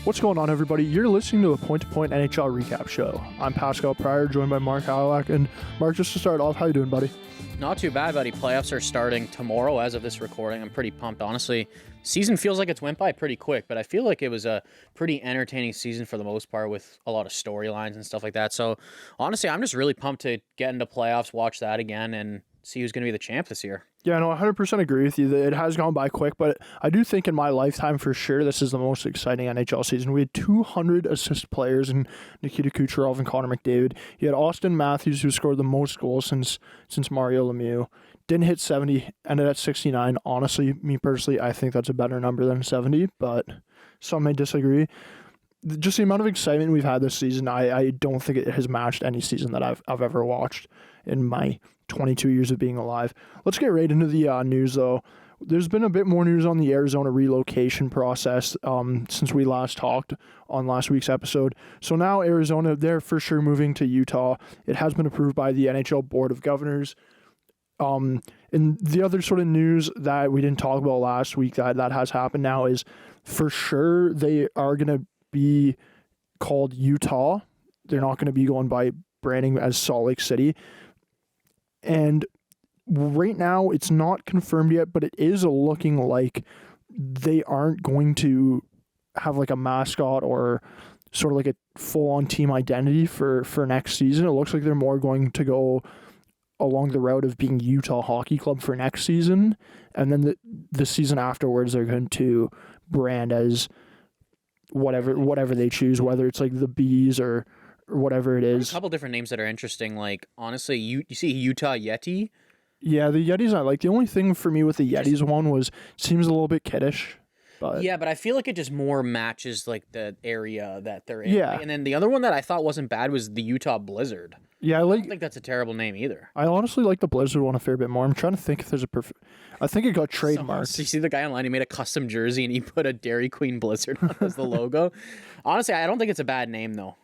What's going on, everybody? You're listening to the Point2Point NHL Recap Show. I'm Pascal Pryor, joined by Mark Halak. And Mark, just to start off, how you doing, buddy? Not too bad, buddy. Playoffs are starting tomorrow as of this recording. I'm pretty pumped, honestly. Season feels like it's went by pretty quick, but I feel like it was a pretty entertaining season for the most part with a lot of storylines and stuff like that. So, honestly, I'm just really pumped to get into playoffs, watch that again, and see who's going to be the champ this year. Yeah, no, 100% agree with you. It has gone by quick, but I do think in my lifetime, for sure, this is the most exciting NHL season. We had 200 assist players in Nikita Kucherov and Connor McDavid. You had Austin Matthews, who scored the most goals since Mario Lemieux. Didn't hit 70, ended at 69. Honestly, me personally, I think that's a better number than 70, but some may disagree. Just the amount of excitement we've had this season, I don't think it has matched any season that I've ever watched in my 22 years of being alive. Let's get right into the news, though. There's been a bit more news on the Arizona relocation process since we last talked on last week's episode. So now Arizona, they're for sure moving to Utah. It has been approved by the NHL Board of Governors. And the other sort of news that we didn't talk about last week that has happened now is for sure they are going to be called Utah. They're not going to be going by branding as Salt Lake City. And right now, it's not confirmed yet, but it is looking like they aren't going to have like a mascot or sort of like a full-on team identity for next season. It looks like they're more going to go along the route of being Utah Hockey Club for next season. And then the season afterwards, they're going to brand as whatever they choose, whether it's like the Bees or whatever it is. A couple different names that are interesting. Like, honestly, you see Utah Yeti? Yeah, the Yetis I like. The only thing for me with the Yetis one was it seems a little bit kiddish. But yeah, but I feel like it just more matches like the area that they're in. Yeah. And then the other one that I thought wasn't bad was the Utah Blizzard. Yeah, I don't think that's a terrible name either. I honestly like the Blizzard one a fair bit more. I'm trying to think if there's a perfect. I think it got trademarked. So you see the guy online, he made a custom jersey and he put a Dairy Queen Blizzard on as the logo. Honestly, I don't think it's a bad name though.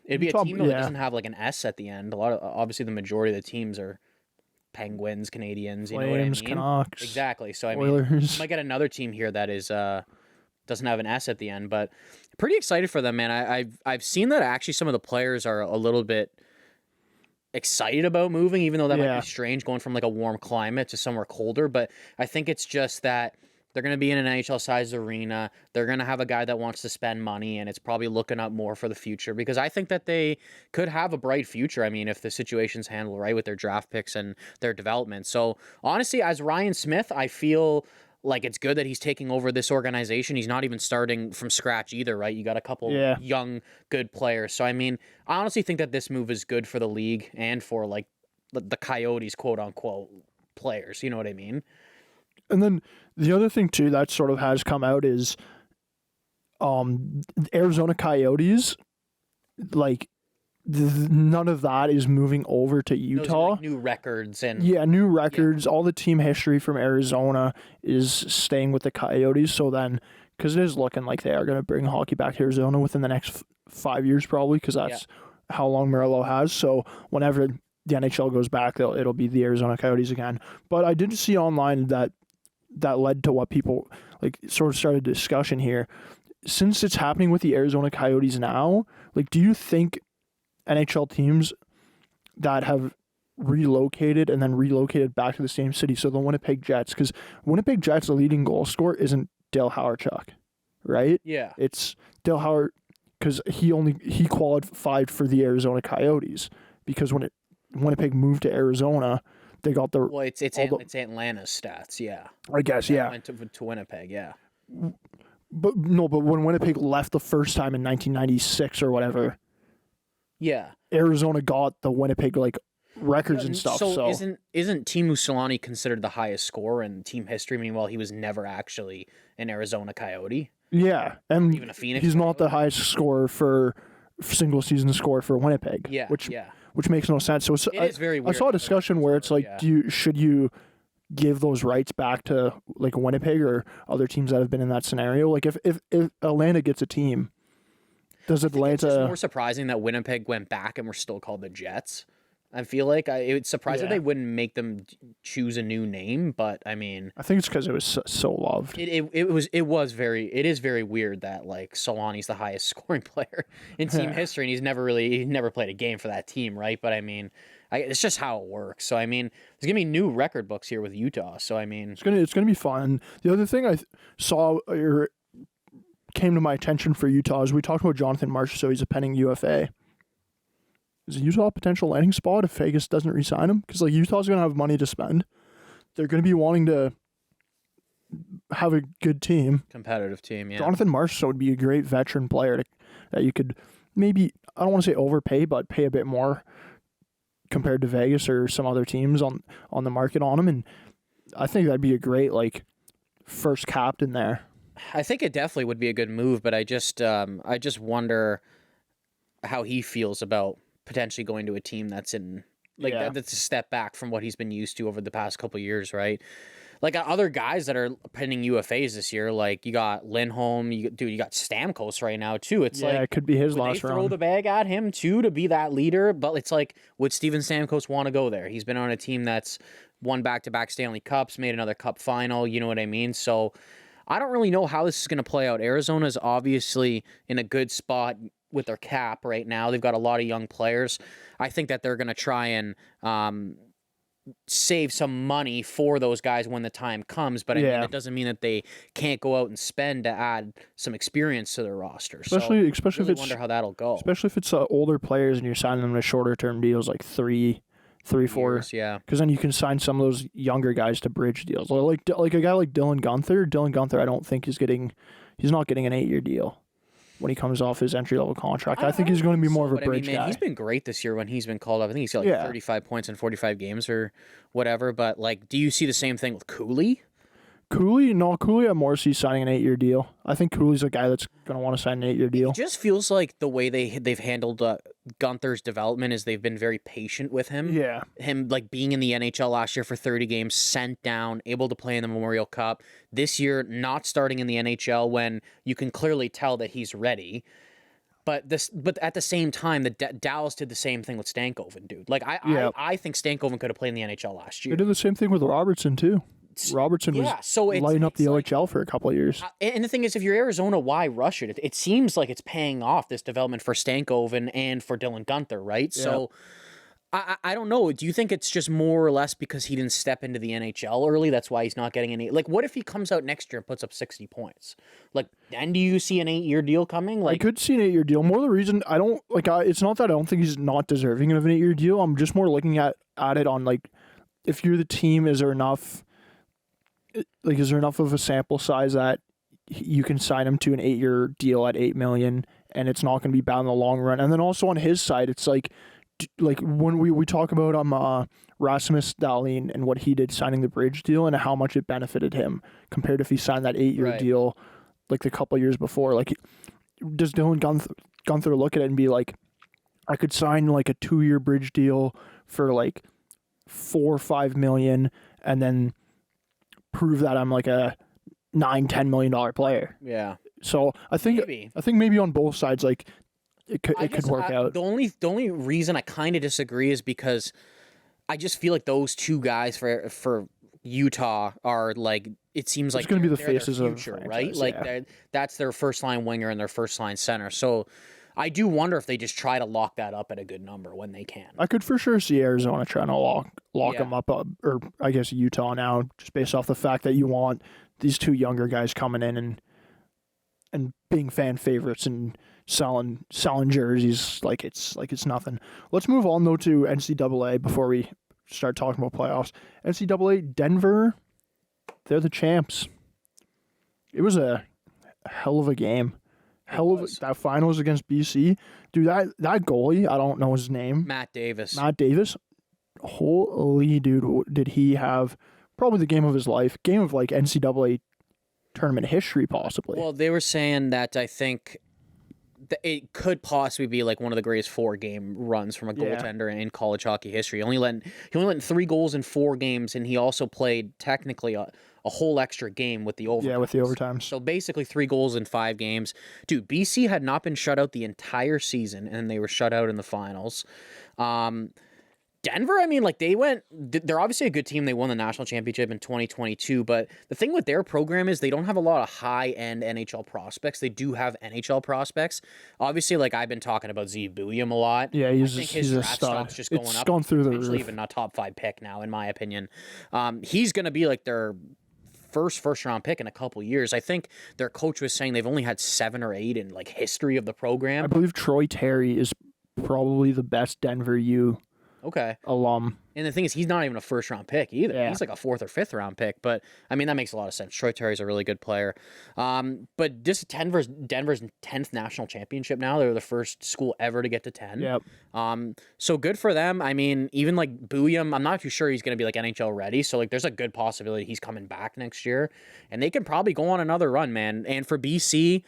It'd be a team that doesn't have like an S at the end. Obviously the majority of the teams are Penguins, Canadians, you know what I mean? Canucks. Exactly. So I Oilers. mean, you might get another team here that is doesn't have an S at the end, but pretty excited for them, man. I've seen that actually some of the players are a little bit excited about moving, even though that might be strange going from like a warm climate to somewhere colder. But I think it's just that they're going to be in an NHL-sized arena. They're going to have a guy that wants to spend money, and it's probably looking up more for the future because I think that they could have a bright future. I mean, if the situation's handled right with their draft picks and their development. So honestly, as Ryan Smith, I feel like it's good that he's taking over this organization. He's not even starting from scratch either, right? You got a couple young, good players. So, I mean, I honestly think that this move is good for the league and for, like, the Coyotes, quote-unquote, players. You know what I mean? And then the other thing, too, that sort of has come out is Arizona Coyotes, like, none of that is moving over to Utah. Those are like new records and new records. All the team history from Arizona is staying with the Coyotes. So then, because it is looking like they are going to bring hockey back to Arizona within the next 5 years, probably, because that's how long Murillo has. So whenever the NHL goes back, it'll be the Arizona Coyotes again. But I did see online that led to what people like sort of started discussion here. Since it's happening with the Arizona Coyotes now, like, do you think NHL teams that have relocated and then relocated back to the same city, so the Winnipeg Jets, because Winnipeg Jets, the leading goal scorer isn't Dale Hawerchuk, right? Yeah. It's Dale Howard because he qualified for the Arizona Coyotes because when Winnipeg moved to Arizona, they got the it's Atlanta's stats, yeah. I guess, yeah. Went to Winnipeg, yeah. But when Winnipeg left the first time in 1996 or whatever. Yeah, Arizona got the Winnipeg like records and stuff. So isn't Teemu Selanne considered the highest scorer in team history? Meanwhile, he was never actually an Arizona Coyote. Yeah, and even a Phoenix. He's not the highest scorer for single season score for Winnipeg. Yeah, which makes no sense. So it is very weird. I saw a discussion where it's like, should you give those rights back to like Winnipeg or other teams that have been in that scenario? Like if Atlanta gets a team. Does Atlanta? It's just more surprising that Winnipeg went back and we're still called the Jets. I feel like it's surprised that they wouldn't make them choose a new name, but I mean, I think it's because it was so loved. It is very weird that like Solani's the highest scoring player in team history, and he never played a game for that team, right? But I mean, it's just how it works. So I mean, there's gonna be new record books here with Utah. So I mean, it's gonna be fun. The other thing I saw or came to my attention for Utah is we talked about Jonathan Marsh, so he's a pending UFA. Is Utah a potential landing spot if Vegas doesn't re-sign him? Because like Utah's going to have money to spend. They're going to be wanting to have a good team. Competitive team, yeah. Jonathan Marchessault would be a great veteran player that you could maybe, I don't want to say overpay, but pay a bit more compared to Vegas or some other teams on the market on him. And I think that'd be a great like first captain there. I think it definitely would be a good move, but I just wonder how he feels about potentially going to a team that's in like that's a step back from what he's been used to over the past couple of years, right? Like other guys that are pending UFAs this year, like you got Lindholm, you got Stamkos right now too. It's like it could be his last they round. throw the bag at him too to be that leader, but it's like, would Steven Stamkos want to go there? He's been on a team that's won back-to-back Stanley Cups, made another Cup final. You know what I mean? So I don't really know how this is going to play out. Arizona's obviously in a good spot with their cap right now. They've got a lot of young players. I think that they're going to try and save some money for those guys when the time comes. But I mean, it doesn't mean that they can't go out and spend to add some experience to their roster. Especially really if it's, wonder how that'll go. Especially if it's older players and you're signing them to shorter term deals, like 3, 4 years, yeah. Because then you can sign some of those younger guys to bridge deals. Like a guy like Dylan Guenther. Dylan Guenther, I don't think he's not getting an 8-year deal when he comes off his entry-level contract. I think he's going to be more of a bridge guy. He's been great this year when he's been called up. I think he's got 35 points in 45 games or whatever. But, like, do you see the same thing with Cooley? Cooley, I'm more see signing an 8-year deal. I think Cooley's a guy that's going to want to sign an 8-year deal. It just feels like the way they've handled Gunther's development is they've been very patient with him. Yeah. Him, like, being in the NHL last year for 30 games, sent down, able to play in the Memorial Cup. This year, not starting in the NHL when you can clearly tell that he's ready. But at the same time, Dallas did the same thing with Stankoven, dude. Like, I think Stankoven could have played in the NHL last year. They did the same thing with Robertson, too. Robertson was lighting up the OHL for a couple of years. And the thing is, if you're Arizona, why rush it? It seems like it's paying off, this development for Stankoven and for Dylan Guenther, right? Yeah. So I don't know. Do you think it's just more or less because he didn't step into the NHL early? That's why he's not getting any. Like, what if he comes out next year and puts up 60 points? Like, then do you see an 8-year deal coming? Like, I could see an 8-year deal. More the reason I don't like. It's not that I don't think he's not deserving of an 8-year deal. I'm just more looking at it on like, if you're the team, is there enough of a sample size that you can sign him to an 8-year deal at $8 million, and it's not going to be bad in the long run? And then also on his side, it's like when we talk about Rasmus Dahlin and what he did signing the bridge deal and how much it benefited him compared to if he signed that 8-year deal like the couple of years before. Like, does Dylan Guenther look at it and be like, I could sign like a 2-year bridge deal for like $4 or $5 million and then prove that I'm like a $9-10 million player. Yeah. So I think maybe on both sides, like it could work out. The only reason I kind of disagree is because I just feel like those two guys for Utah are like, it seems like it's going to be the faces of future, right? Like that's their first line winger and their first line center. So I do wonder if they just try to lock that up at a good number when they can. I could for sure see Arizona trying to lock them up, or I guess Utah now, just based off the fact that you want these two younger guys coming in and being fan favorites and selling jerseys like it's nothing. Let's move on though to NCAA before we start talking about playoffs. NCAA Denver, they're the champs. It was a hell of a game. That finals against BC. Dude, that goalie, I don't know his name. Matt Davis. Holy dude, did he have probably the game of his life. Game of like NCAA tournament history, possibly. Well, they were saying that I think that it could possibly be like one of the greatest 4-game runs from a goaltender in college hockey history. He only let in 3 goals in 4 games, and he also played technically a whole extra game with the overtimes. Yeah, with the overtimes. So basically 3 goals in 5 games. Dude, BC had not been shut out the entire season, and they were shut out in the finals. Denver, I mean, like they're obviously a good team. They won the national championship in 2022, but the thing with their program is they don't have a lot of high-end NHL prospects. They do have NHL prospects. Obviously, like I've been talking about Z Buium a lot. Yeah, I think he's a draft stud. stock's just going It's up. gone through the Potentially roof. even a top 5 pick now, in my opinion. He's going to be like their first round pick in a couple years. I think their coach was saying they've only had 7 or 8 in like history of the program. I believe Troy Terry is probably the best Denver U alum. And the thing is, he's not even a first round pick either. Yeah. He's like a 4th or 5th round pick. But I mean, that makes a lot of sense. Troy Terry's a really good player. But just Denver's 10th national championship now. They're the first school ever to get to 10. Yep. So good for them. I mean, even like Buium, I'm not too sure he's going to be like NHL ready. So like, there's a good possibility he's coming back next year, and they can probably go on another run, man. And for BC,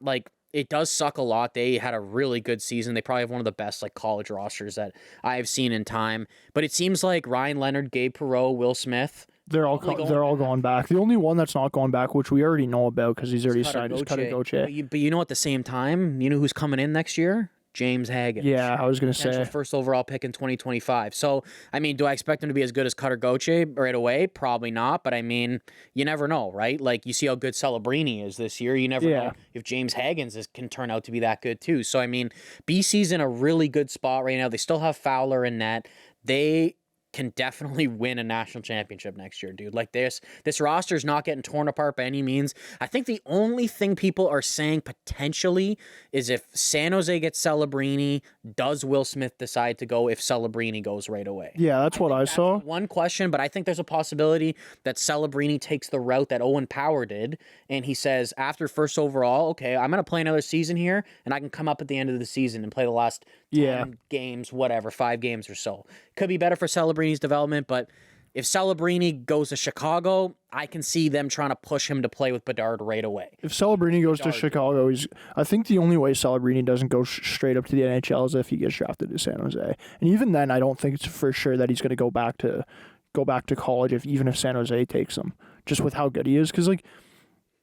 like, it does suck a lot. They had a really good season. They probably have one of the best like college rosters that I have seen in time. But it seems like Ryan Leonard, Gabe Perreault, Will Smith, they're all going back. The only one that's not going back, which we already know about because he's already signed, is Cutter Gauthier. But you know, at the same time, you know who's coming in next year? James Hagen. Yeah, I was going to say. First overall pick in 2025. So, I mean, do I expect him to be as good as Cutter Gauthier right away? Probably not, but I mean, you never know, right? Like, you see how good Celebrini is this year. You never know if James Hagens can turn out to be that good too. So, I mean, BC's in a really good spot right now. They still have Fowler in net. They can definitely win a national championship next year, dude. Like this roster's not getting torn apart by any means. I think the only thing people are saying potentially is if San Jose gets Celebrini, does Will Smith decide to go if Celebrini goes right away? Yeah, that's what I saw. One question, but I think there's a possibility that Celebrini takes the route that Owen Power did, and he says after first overall, okay, I'm going to play another season here, and I can come up at the end of the season and play the last 10 games, whatever, 5 games or so. Could be better for Celebrini's development, but if Celebrini goes to Chicago, I can see them trying to push him to play with Bedard right away. If Celebrini goes to Chicago, I think the only way Celebrini doesn't go straight up to the NHL is if he gets drafted to San Jose. And even then, I don't think it's for sure that he's going to go back to college even if San Jose takes him, just with how good he is. Because like,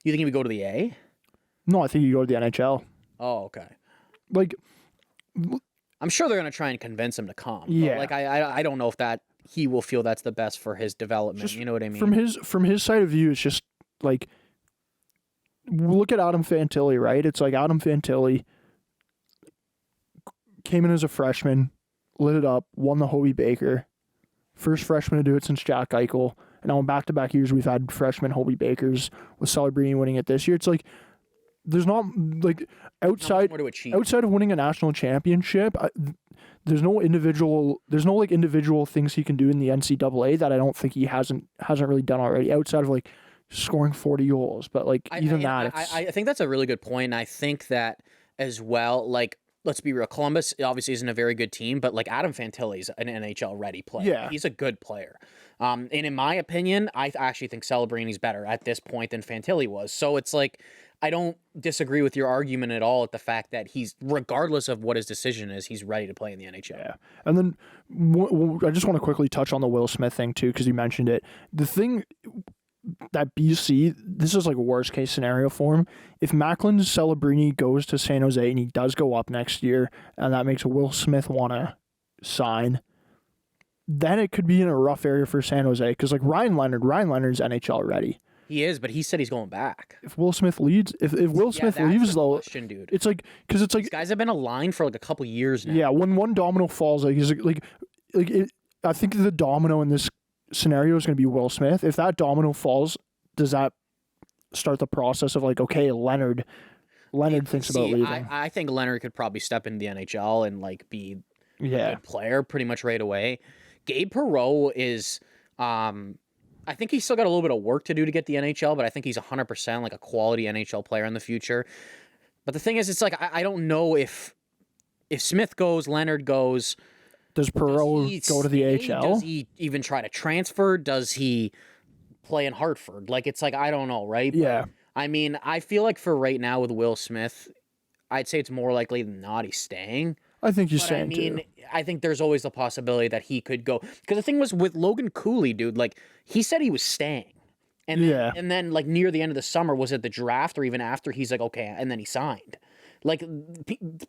you think he would go to the A? No, I think he'd go to the NHL. Oh, okay. Like, I'm sure they're going to try and convince him to come. Yeah. But like I don't know if that he will feel that's the best for his development. Just, you know what I mean? From his side of view, it's just like, look at Adam Fantilli, right? It's like Adam Fantilli came in as a freshman, lit it up, won the Hobey Baker, first freshman to do it since Jack Eichel, and now in back-to-back years we've had freshman Hobey Bakers with Celebrini winning it this year. It's like, there's not like outside of winning a national championship. There's no individual things he can do in the NCAA that I don't think he hasn't really done already. Outside of like scoring 40 goals, but like I think that's a really good point. And I think that as well. Like, let's be real, Columbus obviously isn't a very good team, but like Adam Fantilli's an NHL ready player. Yeah, he's a good player. And in my opinion, I actually think Celebrini's better at this point than Fantilli was. So it's like, I don't disagree with your argument at all at the fact that he's, regardless of what his decision is, he's ready to play in the NHL. Yeah. And then I just want to quickly touch on the Will Smith thing too, because you mentioned it. The thing that BC, this is like a worst case scenario for him. If Macklin Celebrini goes to San Jose and he does go up next year, and that makes Will Smith want to sign, then it could be in a rough area for San Jose, because like Ryan Leonard's NHL ready. He is, but he said he's going back. If Will Smith leaves, if Will Smith leaves though, question, dude. It's like, because it's like these guys have been aligned for like a couple years now. Yeah, when one domino falls, I think the domino in this scenario is going to be Will Smith. If that domino falls, does that start the process of like, okay, Leonard thinks about leaving? I think Leonard could probably step into the NHL and like be a good player pretty much right away. Gabe Perreault is, I think he's still got a little bit of work to do to get the NHL, but I think he's 100% like a quality NHL player in the future. But the thing is, it's like, I don't know if Smith goes, Leonard goes. Does Perreault go to the AHL? Does he even try to transfer? Does he play in Hartford? Like, it's like, I don't know, right? Yeah. But, I mean, I feel like for right now with Will Smith, I'd say it's more likely than not he's staying. I think he's staying too. I think there's always the possibility that he could go. Because the thing was with Logan Cooley, dude, like, he said he was staying. And then like near the end of the summer, was it the draft or even after, he's like, okay, and then he signed. Like,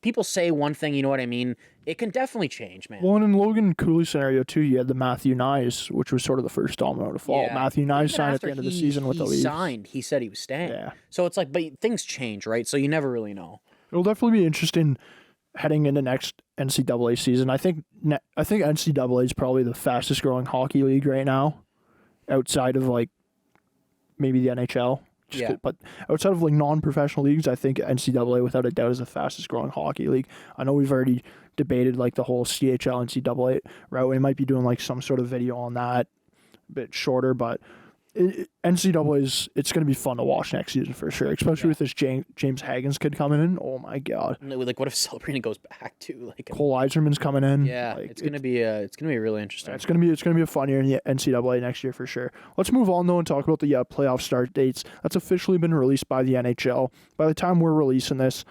people say one thing, you know what I mean? It can definitely change, man. Well, and in Logan Cooley's scenario, too, you had the Matthew Nyes, which was sort of the first domino to fall. Yeah. Matthew Nyes Even signed at after the end of the season with the he Leafs. signed, he said he was staying. Yeah. So it's like, but things change, right? So you never really know. It'll definitely be interesting heading into next NCAA season. I think NCAA is probably the fastest growing hockey league right now, outside of like maybe the NHL. But outside of like non-professional leagues, I think NCAA without a doubt is the fastest growing hockey league. I know we've already debated like the whole CHL NCAA route. We might be doing like some sort of video on that, a bit shorter, but NCAA it's going to be fun to watch next season for sure, especially with this James Hagen's kid coming in. Oh my god! Like, what if Celebrini goes back to like Cole Eiserman's coming in? Yeah, like, it's gonna be really interesting. It's gonna be a fun year in the NCAA next year for sure. Let's move on though and talk about the playoff start dates. That's officially been released by the NHL. By the time we're releasing this,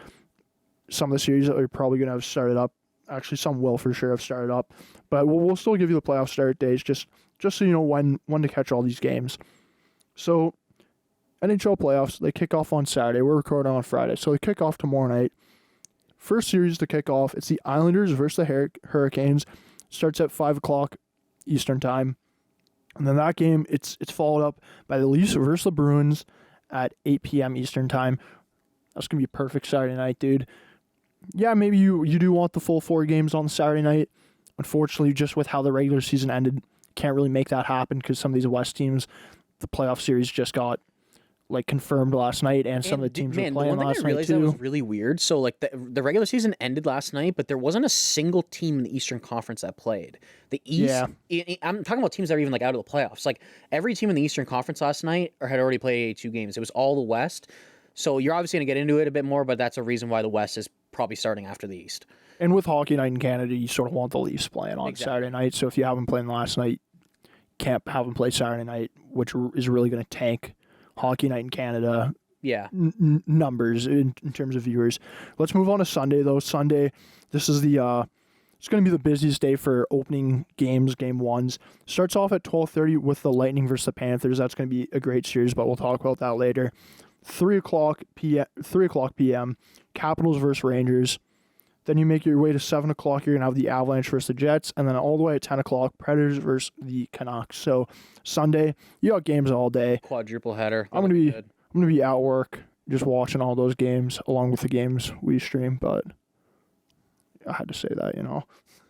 some of the series that we're probably gonna have started up. Actually, some will for sure have started up, but we'll still give you the playoff start dates just so you know when to catch all these games. So, NHL playoffs, they kick off on Saturday. We're recording on Friday, so they kick off tomorrow night. First series to kick off, it's the Islanders versus the Hurricanes. Starts at 5 o'clock Eastern time. And then that game, it's followed up by the Leafs versus the Bruins at 8 p.m. Eastern time. That's going to be a perfect Saturday night, dude. Yeah, maybe you do want the full 4 games on Saturday night. Unfortunately, just with how the regular season ended, can't really make that happen because some of these West teams, the playoff series just got like confirmed last night, and some of the teams were playing last night too. One thing I realized that was really weird. So like the regular season ended last night, but there wasn't a single team in the Eastern Conference that played. The East, I'm talking about teams that are even like out of the playoffs. Like every team in the Eastern Conference last night had already played 2 games. It was all the West. So you're obviously going to get into it a bit more, but that's a reason why the West is probably starting after the East. And with Hockey Night in Canada, you sort of want the Leafs playing on Saturday night. So if you haven't played last night, can't have them play Saturday night, which is really going to tank Hockey Night in Canada numbers in terms of viewers. Let's move on to Sunday, though. Sunday, this is it's going to be the busiest day for opening games, game ones. Starts off at 12:30 with the Lightning versus the Panthers. That's going to be a great series, but we'll talk about that later. 3 o'clock p.m., Capitals versus Rangers. Then you make your way to 7 o'clock. You're going to have the Avalanche versus the Jets. And then all the way at 10 o'clock, Predators versus the Canucks. So Sunday, you got games all day. Quadruple header. I'm going to be at work just watching all those games along with the games we stream. But I had to say that, you know.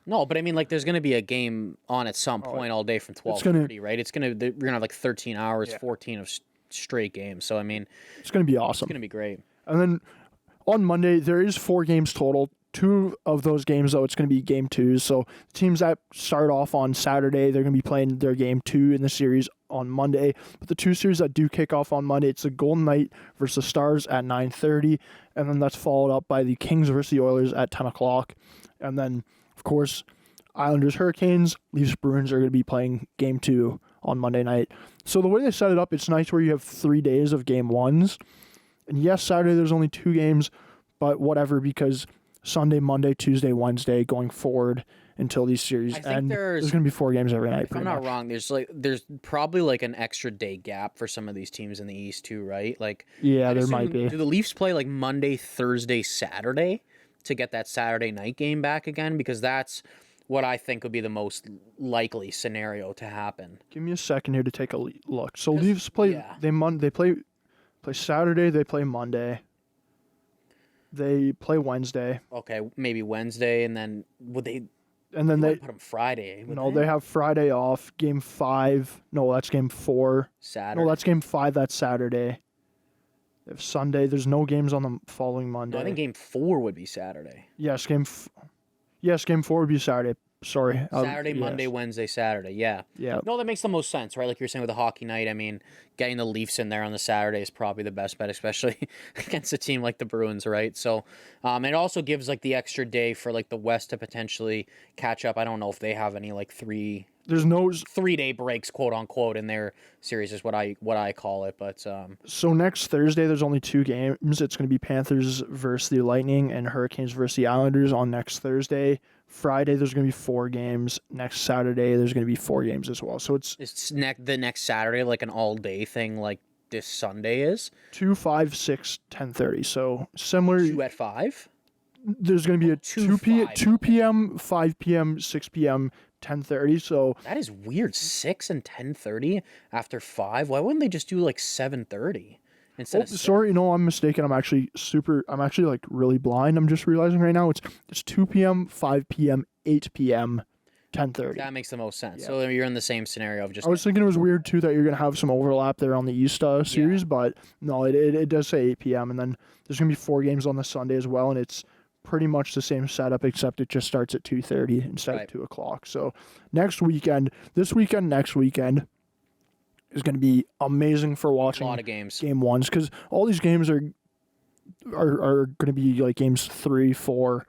No, but I mean, like, there's going to be a game on at some point all day from 12:30, right? You're going to have like 13 hours, 14 of straight games. So, I mean, it's going to be awesome. It's going to be great. And then on Monday, there is 4 games total. 2 of those games, though, it's going to be game 2s. So teams that start off on Saturday, they're going to be playing their game 2 in the series on Monday. But the 2 series that do kick off on Monday, it's the Golden Knight versus the Stars at 9:30. And then that's followed up by the Kings versus the Oilers at 10 o'clock. And then, of course, Islanders, Hurricanes, Leafs, Bruins are going to be playing game 2 on Monday night. So the way they set it up, it's nice where you have 3 days of game 1s. And yes, Saturday there's only 2 games, but whatever, because Sunday, Monday, Tuesday, Wednesday, going forward until these series end. There's going to be 4 games every night. If I'm not wrong, there's probably like an extra day gap for some of these teams in the East too, right? Like, yeah, there might be. Do the Leafs play like Monday, Thursday, Saturday to get that Saturday night game back again? Because that's what I think would be the most likely scenario to happen. Give me a second here to take a look. So Leafs play. They play Saturday. They play Monday. They play Wednesday. Okay, maybe Wednesday, and then would they? And then they put them Friday. They have Friday off. Game 5. No, that's game 4. Saturday. No, that's game 5. That's Saturday. They have Sunday. There's no games on the following Monday. No, I think game 4 would be Saturday. Yes, game 4 would be Saturday. Sorry. Saturday, Monday, Wednesday, Saturday. Yeah. Yeah. No, that makes the most sense, right? Like you're saying with the Hockey Night, I mean, getting the Leafs in there on the Saturday is probably the best bet, especially against a team like the Bruins, right? So, it also gives like the extra day for like the West to potentially catch up. I don't know if they have any like 3 There's no 3-day breaks, quote unquote, in their series is what I call it. But so next Thursday there's only 2 games. It's going to be Panthers versus the Lightning and Hurricanes versus the Islanders on next Thursday. Friday there's going to be 4 games. Next Saturday there's going to be 4 games as well. So it's the next Saturday like an all day thing, like this Sunday is. 2, 5, 6, 10:30. So similar. 2 at 5? There's going to be a 2 5. p.m., 5 p.m., 6 p.m., 10:30. So that is weird. 6 and 10:30 after 5. Why wouldn't they just do like 7:30 instead of 6? Sorry, no, I'm mistaken. I'm actually like really blind. I'm just realizing right now it's 2 p.m., 5 p.m., 8 p.m., 10:30. That makes the most sense. Yeah. So you're in the same scenario of just. I was thinking it was weird too that you're gonna have some overlap there on the East series, but no, it does say 8 p.m. and then there's gonna be 4 games on the Sunday as well, and it's pretty much the same setup except it just starts at 2:30 instead of 2 o'clock. So next weekend is gonna be amazing for watching. A lot of games. Game ones, because all these games are gonna be like games 3, 4.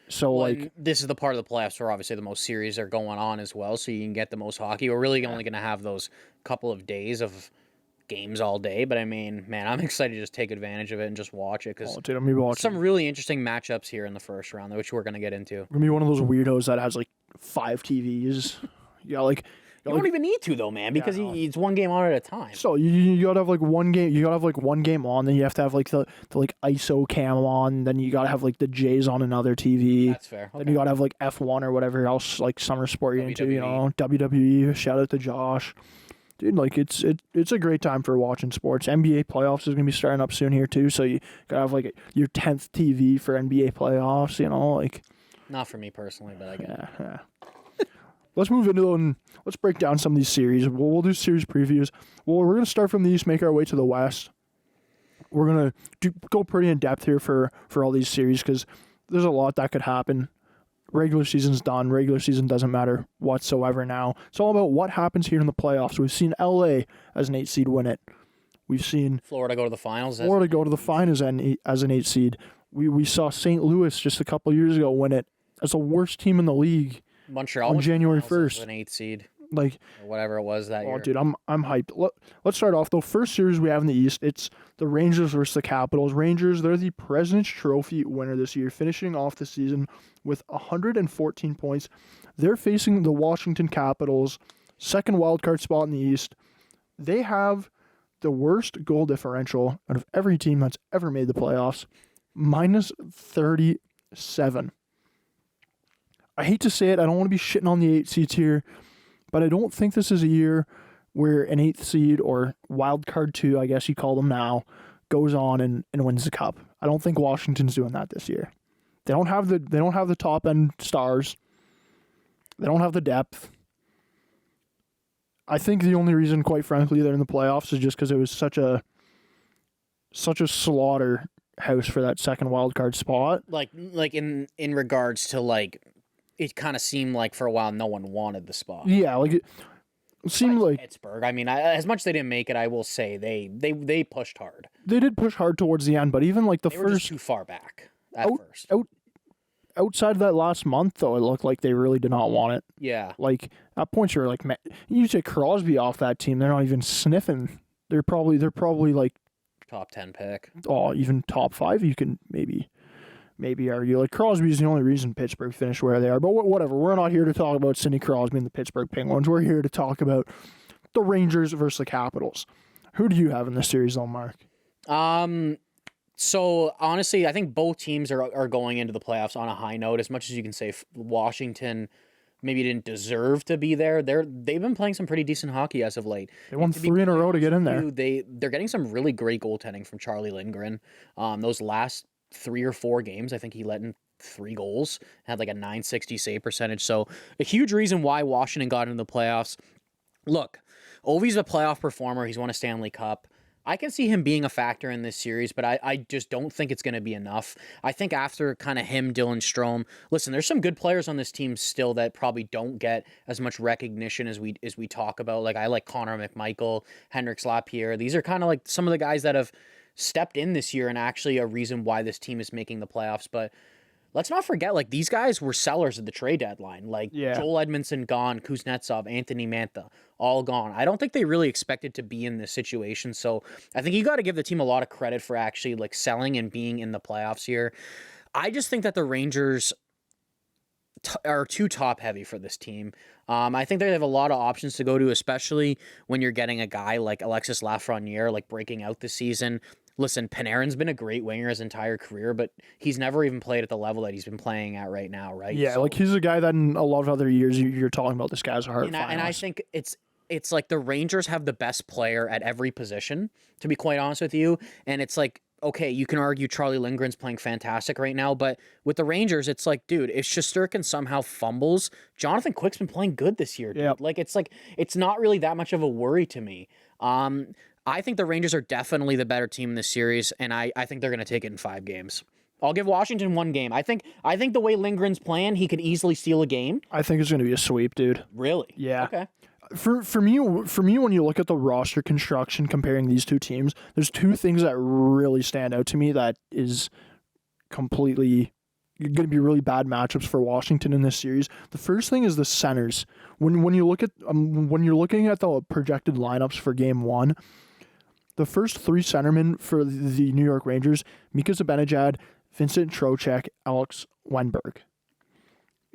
So like this is the part of the playoffs where obviously the most series are going on as well, so you can get the most hockey. We're really only going to have those couple of days of games all day, but I mean, man, I'm excited to just take advantage of it and just watch it because some really interesting matchups here in the first round, which we're going to get into. I'm gonna be one of those weirdos that has like 5 TVs. Yeah, like. You don't even need to though, man, because it's one game on at a time. So you gotta have like one game. You gotta have like one game on. Then you have to have like the like ISO cam on. Then you gotta have like the Jays on another TV. That's fair. Okay. Then you gotta have like F1 or whatever else like summer sport you're into. You know, WWE. Shout out to Josh, dude. Like it's a great time for watching sports. NBA playoffs is gonna be starting up soon here too. So you gotta have like your 10th TV for NBA playoffs. You know, like. Not for me personally, but I get it. Yeah. Let's move into and let's break down some of these series. We'll do series previews. Well, we're going to start from the East, make our way to the West. We're going to go pretty in depth here for all these series because there's a lot that could happen. Regular season's done. Regular season doesn't matter whatsoever now. It's all about what happens here in the playoffs. We've seen LA as an 8 seed win it. We've seen Florida go to the finals. Florida go to the finals as an 8 seed. We saw St. Louis just a couple years ago win it as the worst team in the league. Montreal on January 1st, an 8 seed, like or whatever it was that year. Oh, dude, I'm hyped. Let's start off though. First series we have in the East, it's the Rangers versus the Capitals. Rangers, they're the President's Trophy winner this year, finishing off the season with 114 points. They're facing the Washington Capitals, second wildcard spot in the East. They have the worst goal differential out of every team that's ever made the playoffs, -37. I hate to say it, I don't want to be shitting on the 8 seeds here, but I don't think this is a year where an 8th seed or wild card 2, I guess you call them now, goes on and wins the cup. I don't think Washington's doing that this year. They don't have the top end stars. They don't have the depth. I think the only reason, quite frankly, they're in the playoffs is just because it was such a slaughterhouse for that second wild card spot. Like in regards to like. It kind of seemed like for a while no one wanted the spot. Yeah, like it seemed like Pittsburgh. I mean, as much as they didn't make it, I will say they pushed hard. They did push hard towards the end, but even like they were just too far back at first. Outside of that last month, though, it looked like they really did not want it. Yeah, like at points you were like, man, you take Crosby off that team, they're not even sniffing. They're probably like top 10 pick. Oh, even top 5. You can maybe argue. Like, Crosby's the only reason Pittsburgh finished where they are. But whatever. We're not here to talk about Sidney Crosby and the Pittsburgh Penguins. We're here to talk about the Rangers versus the Capitals. Who do you have in this series, though, Mark? So, honestly, I think both teams are going into the playoffs on a high note. As much as you can say Washington maybe didn't deserve to be there, they've been playing some pretty decent hockey as of late. They won 3 in a row to get in there. They're getting some really great goaltending from Charlie Lindgren. Those last 3 or 4 games, I think he let in 3 goals, had like a .960 save percentage. So a huge reason why Washington got into the playoffs. Look, Ovi's a playoff performer. He's won a Stanley Cup. I can see him being a factor in this series, but I just don't think it's going to be enough. I think after kind of him, Dylan Strome, listen, there's some good players on this team still that probably don't get as much recognition as we talk about. Like, I like Connor McMichael, Henrik Lapierre. These are kind of like some of the guys that have stepped in this year and actually a reason why this team is making the playoffs. But let's not forget, like, these guys were sellers at the trade deadline. Like, Joel Edmondson gone, Kuznetsov, Anthony Mantha, all gone. I don't think they really expected to be in this situation. So I think you got to give the team a lot of credit for actually, like, selling and being in the playoffs here. I just think that the Rangers, are too top heavy for this team. I think they have a lot of options to go to, especially when you're getting a guy like Alexis Lafreniere like breaking out this season. Listen, Panarin's been a great winger his entire career, but he's never even played at the level that he's been playing at right now, right? Yeah, like he's a guy that in a lot of other years you're talking about this guy's a heart. And I think it's like the Rangers have the best player at every position, to be quite honest with you. And it's like, okay, you can argue Charlie Lindgren's playing fantastic right now, but with the Rangers, it's like, dude, if Shesterkin somehow fumbles, Jonathan Quick's been playing good this year, dude. Yep. Like, it's not really that much of a worry to me. I think the Rangers are definitely the better team in this series, and I think they're going to take it in 5 games. I'll give Washington 1 game. I think the way Lindgren's playing, he could easily steal a game. I think it's going to be a sweep, dude. Really? Yeah. Okay. For me, when you look at the roster construction comparing these two teams, there's 2 things that really stand out to me that is completely going to be really bad matchups for Washington in this series. The first thing is the centers. When you look at when you're looking at the projected lineups for Game 1, the first 3 centermen for the New York Rangers: Mika Zibanejad, Vincent Trocheck, Alex Wenberg.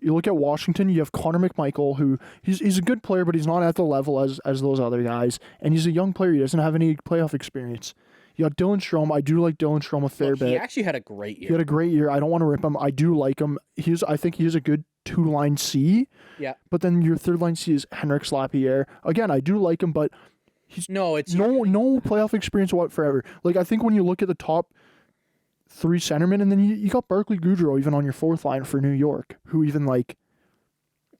You look at Washington, you have Connor McMichael, who he's a good player, but he's not at the level as those other guys. And he's a young player. He doesn't have any playoff experience. You got Dylan Strome. I do like Dylan Strome a fair bit. He actually had a great year. He had a great year. I don't want to rip him. I do like him. I think he's a good 2-line C. Yeah. But then your 3rd-line C is Henrik Slapierre. Again, I do like him, but he's no playoff experience whatsoever. Like, I think when you look at the top 3 centermen, and then you got Barclay Goodrow even on your 4th line for New York, who even like.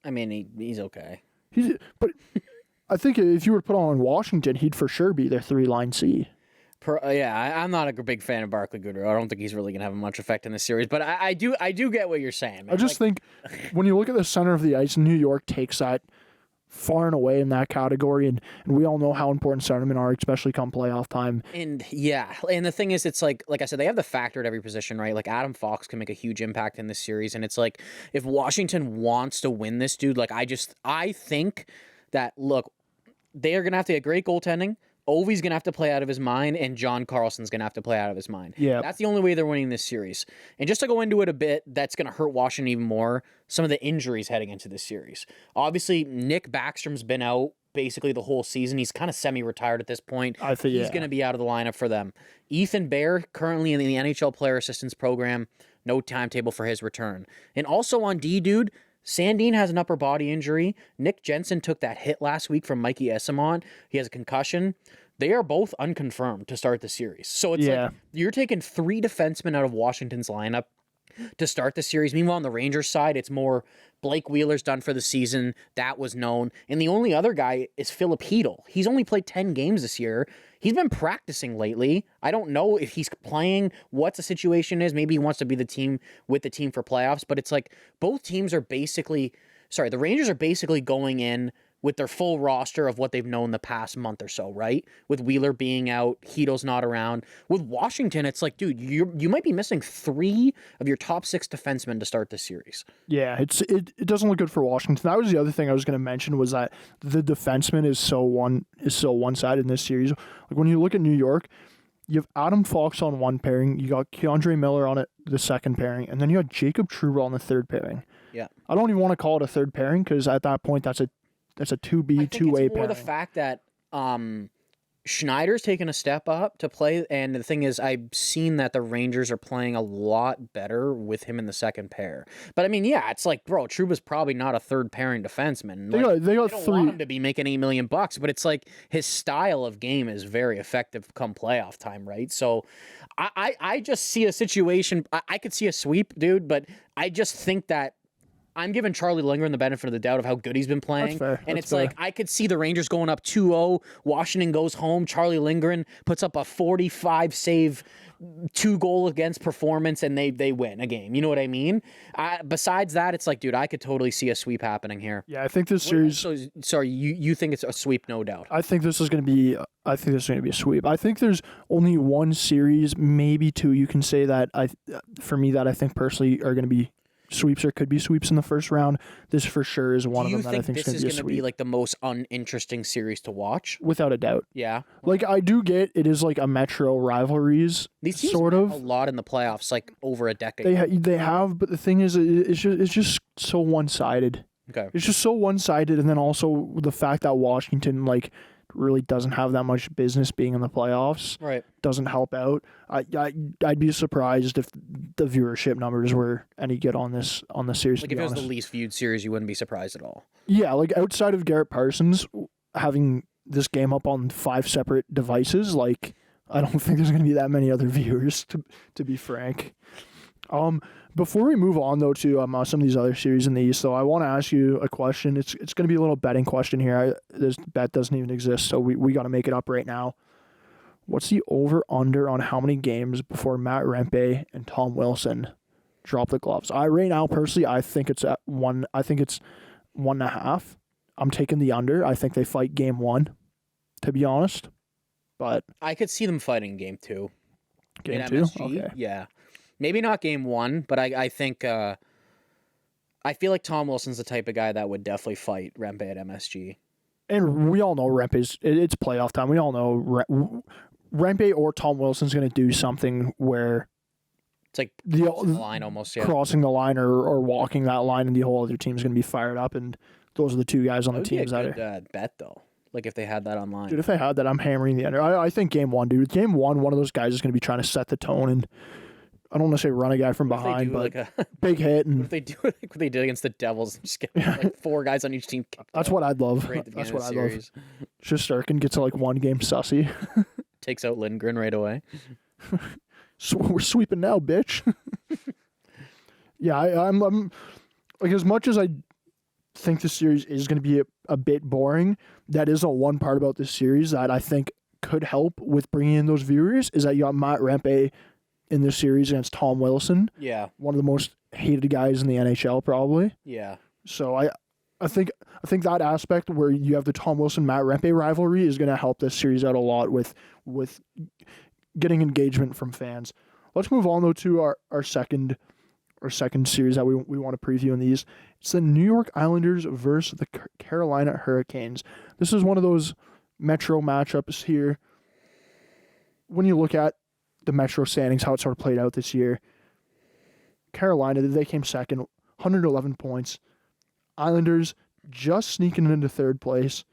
I mean, he's okay. But I think if you were to put on Washington, he'd for sure be their 3-line C. I'm not a big fan of Barclay Goodrow. I don't think he's really going to have much effect in this series, but I do get what you're saying, man. I just think when you look at the center of the ice, New York takes that far and away in that category, and we all know how important centermen are, especially come playoff time. And the thing is, it's like I said, they have the factor at every position, right? Like Adam Fox can make a huge impact in this series, and it's like if Washington wants to win this, dude, like I think that, look, they are going to have to get great goaltending. Ovi's going to have to play out of his mind, and John Carlson's going to have to play out of his mind. Yeah. That's the only way they're winning this series. And just to go into it a bit, that's going to hurt Washington even more, some of the injuries heading into this series. Obviously, Nick Backstrom's been out basically the whole season. He's kind of semi-retired at this point. I think he's going to be out of the lineup for them. Ethan Bear, currently in the NHL Player Assistance Program, no timetable for his return. And also on D, dude, Sandin has an upper body injury. Nick Jensen took that hit last week from Mikey Esamon. He has a concussion. They are both unconfirmed to start the series. So it's like you're taking 3 defensemen out of Washington's lineup to start the series. Meanwhile, on the Rangers side, it's more Blake Wheeler's done for the season. That was known. And the only other guy is Philip Hedl. He's only played 10 games this year. He's been practicing lately. I don't know if he's playing, what the situation is. Maybe he wants to be with the team for playoffs. But it's like both teams are basically, the Rangers are basically going in with their full roster of what they've known the past month or so, right? With Wheeler being out, Hedl's not around. With Washington, it's like, dude, you might be missing 3 of your top 6 defensemen to start this series. Yeah, it doesn't look good for Washington. That was the other thing I was going to mention, was that the defenseman is so one-sided in this series. Like when you look at New York, you have Adam Fox on one pairing, you got Keandre Miller on the second pairing, and then you got Jacob Trouba on the third pairing. Yeah. I don't even want to call it a third pairing, because at that point that's a 2B, 2A pairing. It's more the fact that Schneider's taken a step up to play, and the thing is, I've seen that the Rangers are playing a lot better with him in the second pair. But I mean, yeah, it's like, bro, Trouba's probably not a third pairing defenseman. They got don't 3. want him to be making $8 million, but it's like his style of game is very effective come playoff time, right? So I just see a situation. I could see a sweep, dude, but I just think that I'm giving Charlie Lindgren the benefit of the doubt of how good he's been playing. That's fair. And it's fair. Like, I could see the Rangers going up 2-0. Washington goes home. Charlie Lindgren puts up a 45-save, 2-goal against performance, and they win a game. You know what I mean? Besides that, it's like, dude, I could totally see a sweep happening here. Yeah, I think this series. Sorry, you think it's a sweep, no doubt. I think this is going to be a sweep. I think there's only one series, maybe 2. You can say that I think personally are going to be sweeps or could be sweeps in the first round. This for sure is one of them that I think is this going is to going to be like the most uninteresting series to watch? without a doubt. Yeah. Like I do get it is like a Metro rivalries These teams sort have of a lot in the playoffs, like over a decade. they have, but the thing is, it's just so one sided. Okay. It's just so one sided, and then also the fact that Washington like really doesn't have that much business being in the playoffs Right. doesn't help out. I'd be surprised if the viewership numbers were any good on this series. Like to if be it was honest. the least viewed series, you wouldn't be surprised at all. Yeah, like outside of Garrett Parsons having this game up on 5 separate devices, like I don't think there's going to be that many other viewers to be frank. Before we move on though to some of these other series in the East, though, I want to ask you a question. It's going to be a little betting question here. This bet doesn't even exist, so we got to make it up right now. What's the over under on how many games before Matt Rempe and Tom Wilson drop the gloves? Right now personally, I think it's at 1. I think it's 1.5. I'm taking the under. I think they fight game 1, to be honest. But I could see them fighting game 2. game in 2, MSG. okay. Yeah. Maybe not game 1, but I think I feel like Tom Wilson's the type of guy that would definitely fight Rempe at MSG. And we all know Rempe's it's playoff time. We all know Rempe or Tom Wilson's going to do something where It's like the line almost, yeah. crossing the line or walking that line, and the whole other team's going to be fired up. And those are the two guys on the teams that are. Bet though. Like if they had that online. Dude, if they had that, I'm hammering the under. I think game 1, dude. Game 1, one of those guys is going to be trying to set the tone, and I don't want to say run a guy from behind, but like big hit. And what if they do like what they did against the Devils and just get like 4 guys on each team kicked that's out what I'd love. right at the That's beginning what of the I'd love. series. Shesterkin gets like 1 game sussy. Takes out Lindgren right away. So we're sweeping now, bitch. Yeah, I'm like, as much as I think the series is going to be a bit boring, that is one part about this series that I think could help with bringing in those viewers is that you got Matt Rempe in this series against Tom Wilson, Yeah. one of the most hated guys in the NHL probably. Yeah. So I think that aspect where you have the Tom Wilson Matt Rempe rivalry is going to help this series out a lot with getting engagement from fans. Let's move on though to our second series that we want to preview in these. It's the New York Islanders versus the Carolina Hurricanes. This is one of those Metro matchups here. When you look at the Metro standings, how it sort of played out this year, Carolina, they came second, 111 points. Islanders just sneaking into third place,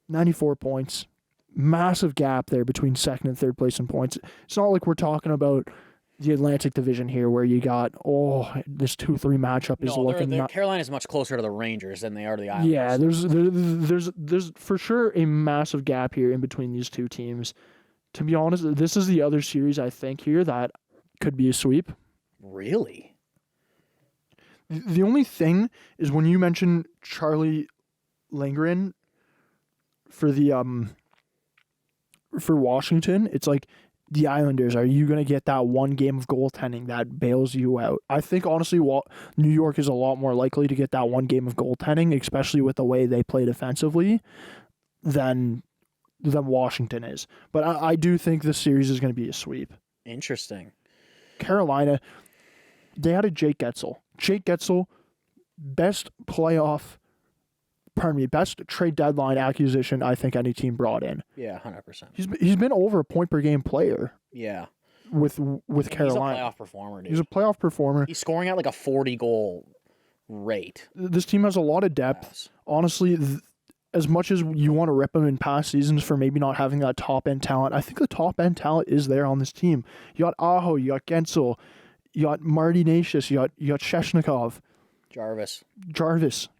94 points. Massive gap there between second and third place in points. It's not like we're talking about the Atlantic Division here where you got, this 2-3 matchup is looking... Carolina's much closer to the Rangers than they are to the Islanders. Yeah, there's for sure a massive gap here in between these two teams. To be honest, this is the other series I think here that could be a sweep. Really? The only thing is when you mention Charlie Lindgren for the for Washington, it's like the Islanders, are you going to get that one game of goaltending that bails you out? I think, honestly, New York is a lot more likely to get that one game of goaltending, especially with the way they play defensively, than Washington is. But I do think this series is going to be a sweep. Interesting. Carolina, they had a Jake Getzel. Jake Getzel, best trade deadline acquisition I think any team brought in. Yeah, 100%. He's been over a point per game player. Yeah. With Carolina. He's a playoff performer, dude. He's a playoff performer. He's scoring at like a 40-goal rate. This team has a lot of depth. Yes. Honestly, as much as you want to rip them in past seasons for maybe not having that top-end talent, I think the top-end talent is there on this team. You got Aho, you got Gensel, you got Marty Nashis, you got Sheshnikov. Jarvis,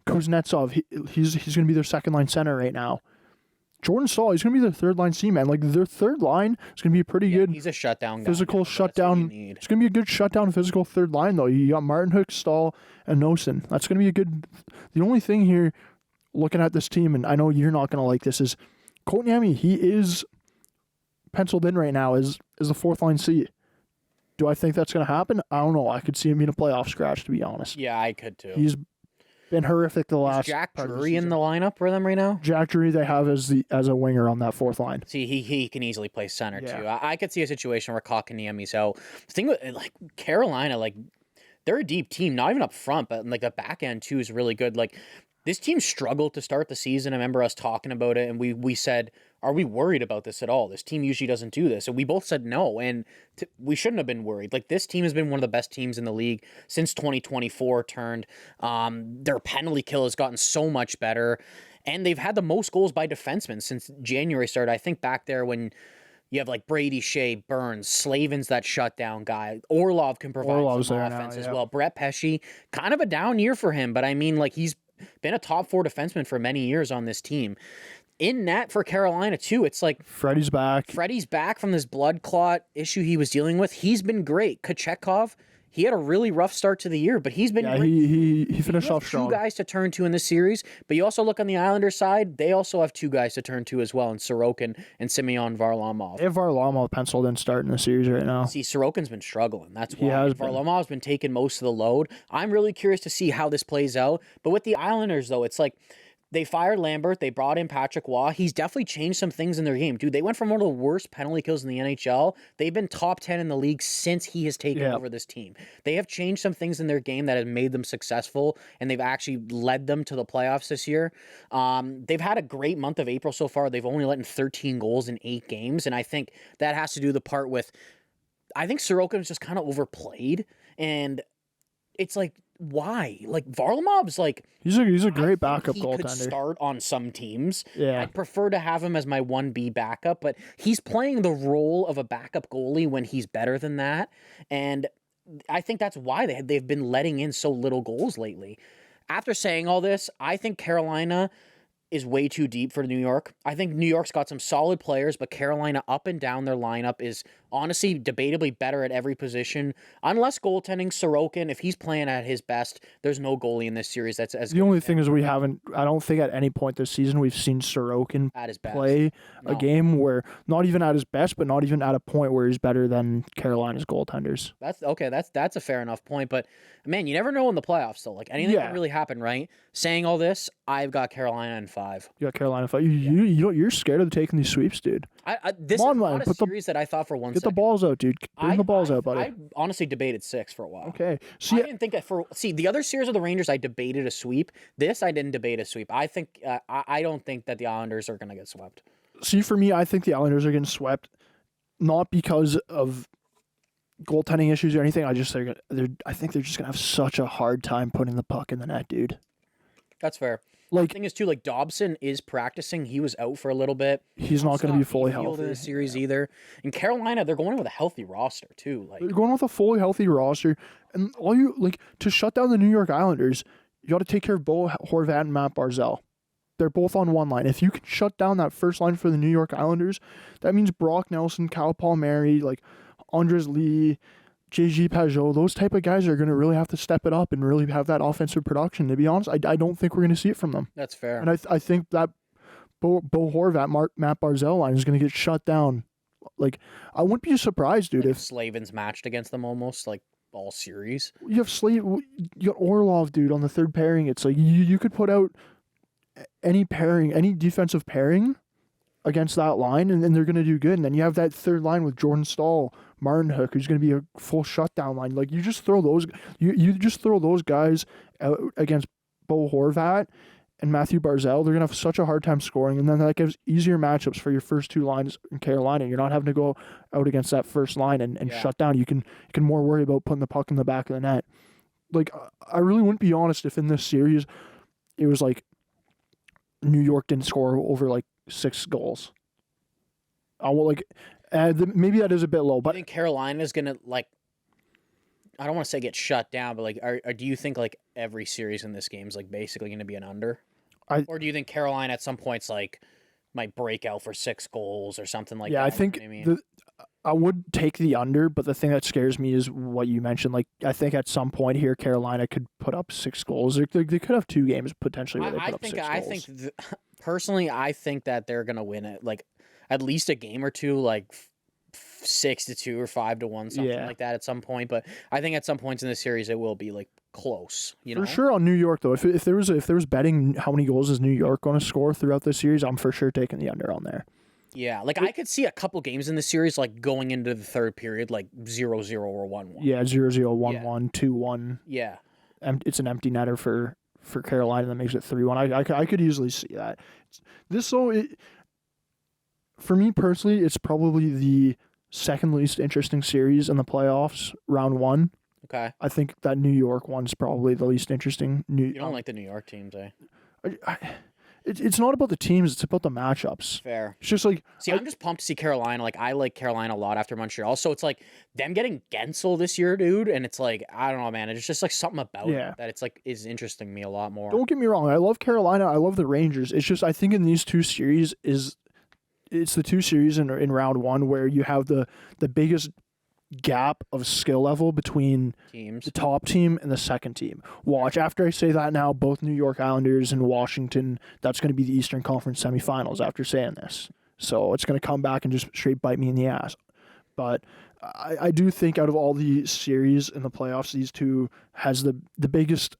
Kuznetsov, he's going to be their second-line center right now. Jordan Staal, he's going to be their third-line C-man. Like, their third line is going to be a pretty good... He's a shutdown guy. Physical shutdown. It's going to be a good shutdown physical third line, though. You got Martin Hook, Staal, and Nosen. That's going to be a good... The only thing here, looking at this team, and I know you're not going to like this, is Kotkaniemi, he is penciled in right now as the fourth-line C. Do I think that's going to happen? I don't know. I could see him being a playoff scratch, to be honest. Yeah, I could too. He's been horrific the last... Is Jack Drury in the lineup for them right now? Jack Drury they have as a winger on that fourth line. See, he can easily play center too. I could see a situation where Kotkaniemi's out. The thing with like Carolina, like they're a deep team, not even up front, but like the back end too is really good. Like this team struggled to start the season. I remember us talking about it, and we said, are we worried about this at all? This team usually doesn't do this. And we both said no, and we shouldn't have been worried. Like, this team has been one of the best teams in the league since 2024 turned. Their penalty kill has gotten so much better, and they've had the most goals by defensemen since January started. I think back there when you have like Brady, Shea, Burns, Slavin's that shutdown guy. Orlov can provide some offense as well. Brett Pesce, kind of a down year for him, but I mean, like, he's been a top 4 defenseman for many years on this team. In net for Carolina, too, it's like Freddie's back. Freddie's back from this blood clot issue he was dealing with. He's been great. Kochetkov, he had a really rough start to the year, but he's been great. He finished off strong. 2 guys to turn to in this series, but you also look on the Islanders side, they also have 2 guys to turn to as well, in Sorokin and Semyon Varlamov. They have Varlamov penciled in starting the series right now. See, Sorokin's been struggling. That's why. Varlamov's been taking most of the load. I'm really curious to see how this plays out, but with the Islanders, though, it's like, they fired Lambert. They brought in Patrick Waugh. He's definitely changed some things in their game. Dude, they went from one of the worst penalty kills in the NHL. They've been top 10 in the league since he has taken over this team. They have changed some things in their game that have made them successful, and they've actually led them to the playoffs this year. They've had a great month of April so far. They've only let in 13 goals in 8 games, and I think that has to do the part with, I think Sorokin is just kind of overplayed, and it's like, why? Like, Varlamov's like, he's a great backup goaltender. He could start on some teams. Yeah, I'd prefer to have him as my 1B backup, but he's playing the role of a backup goalie when he's better than that, and I think that's why they've been letting in so little goals lately. After saying all this, I think Carolina is way too deep for New York. I think New York's got some solid players, but Carolina up and down their lineup is honestly debatably better at every position. Unless goaltending, Sorokin, if he's playing at his best, there's no goalie in this series that's as good. The only thing is I don't think at any point this season we've seen Sorokin at his best. Play a game where not even at his best, but not even at a point where he's better than Carolina's goaltenders. That's okay. That's a fair enough point, but man, you never know in the playoffs though. Like, anything can really happen, right? Saying all this, I've got Carolina in 5. You got Carolina in 5. You're scared of taking these sweeps, dude. This is not a series that I thought for one second. Get the balls out, dude. Bring the balls out, buddy. I honestly debated 6 for a while. Okay. I didn't think the other series of the Rangers, I debated a sweep. This, I didn't debate a sweep. I think I don't think that the Islanders are going to get swept. See, for me, I think the Islanders are getting swept, not because of goaltending issues or anything. I think they're just going to have such a hard time putting the puck in the net, dude. That's fair. Like, the thing is, too, like, Dobson is practicing. He was out for a little bit. He's not going to be fully healthy in the series either. In Carolina, they're going with a healthy roster, too. Like, they're going with a fully healthy roster. And to shut down the New York Islanders, you got to take care of Bo Horvat and Matt Barzal. They're both on one line. If you can shut down that first line for the New York Islanders, that means Brock Nelson, Kyle Palmieri, like Andres Lee, JG Pajot, those type of guys are going to really have to step it up and really have that offensive production. To be honest, I don't think we're going to see it from them. That's fair. And I think that Bo Horvat, Matt Barzal line is going to get shut down. Like, I wouldn't be surprised, dude, if Slavin's matched against them almost like all series. You have you got Orlov, dude, on the third pairing. It's like you could put out any defensive pairing against that line, and then they're going to do good. And then you have that third line with Jordan Staal, Martin Hook, who's going to be a full shutdown line. Like, you just throw those guys out against Bo Horvat and Matthew Barzal. They're going to have such a hard time scoring, and then that gives easier matchups for your first 2 lines in Carolina. You're not having to go out against that first line and shut down. You can more worry about putting the puck in the back of the net. Like, I really wouldn't be honest if in this series it was like New York didn't score over like 6 goals. Maybe that is a bit low, but I think Carolina's gonna, like, I don't want to say get shut down, but like, do you think like every series in this game is like basically going to be an under, or do you think Carolina at some points like might break out for 6 goals or something like that? Yeah, I think I would take the under, but the thing that scares me is what you mentioned. Like, I think at some point here, Carolina could put up 6 goals. They could have 2 games potentially where they put up 6 goals. I think personally, I think that they're gonna win it, like at least a game or 2, like 6-2 or 5-1, something like that at some point. But I think at some points in the series, it will be like close. For sure on New York though, if there was betting how many goals is New York going to score throughout the series, I'm for sure taking the under on there. Yeah, like I could see a couple games in the series like going into the third period like 0-0 or 1-1. Yeah, 0-0, 1-1, 2-1. Yeah. It's an empty netter for Carolina that makes it 3-1. I could easily see that. For me personally, it's probably the second least interesting series in the playoffs, round 1. Okay. I think that New York one's probably the least interesting. You don't like the New York teams, eh? It's not about the teams; it's about the matchups. Fair. It's just like I'm just pumped to see Carolina. Like I like Carolina a lot after Montreal. So it's like them getting Gensel this year, dude. And it's like I don't know, man. It's just like something about it that it's like is interesting me a lot more. Don't get me wrong. I love Carolina. I love the Rangers. It's just I think in these two series it's the two series in round 1 where you have the biggest gap of skill level between teams, the top team and the second team. Watch, after I say that now, both New York Islanders and Washington, that's going to be the Eastern Conference semifinals after saying this. So it's going to come back and just straight bite me in the ass. But I do think out of all the series in the playoffs, these two has the biggest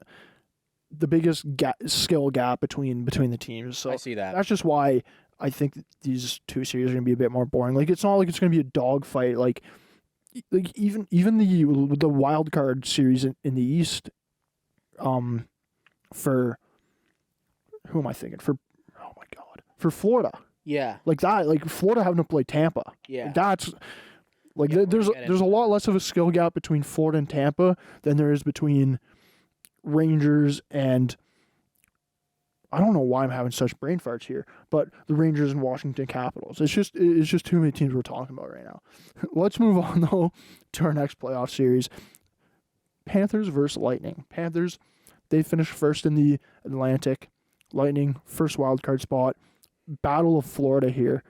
skill gap between the teams. So I see that. That's just why I think these two series are going to be a bit more boring. Like it's not like it's going to be a dogfight. Like even the wild card series in the East, for who am I thinking? Oh my God, for Florida. Yeah. Like that. Like Florida having to play Tampa. Yeah. Like that's like there's a lot less of a skill gap between Florida and Tampa than there is between Rangers and. I don't know why I'm having such brain farts here, but the Rangers and Washington Capitals. It's just too many teams we're talking about right now. Let's move on though to our next playoff series. Panthers versus Lightning. Panthers, they finished first in the Atlantic. Lightning, first wild card spot. Battle of Florida here.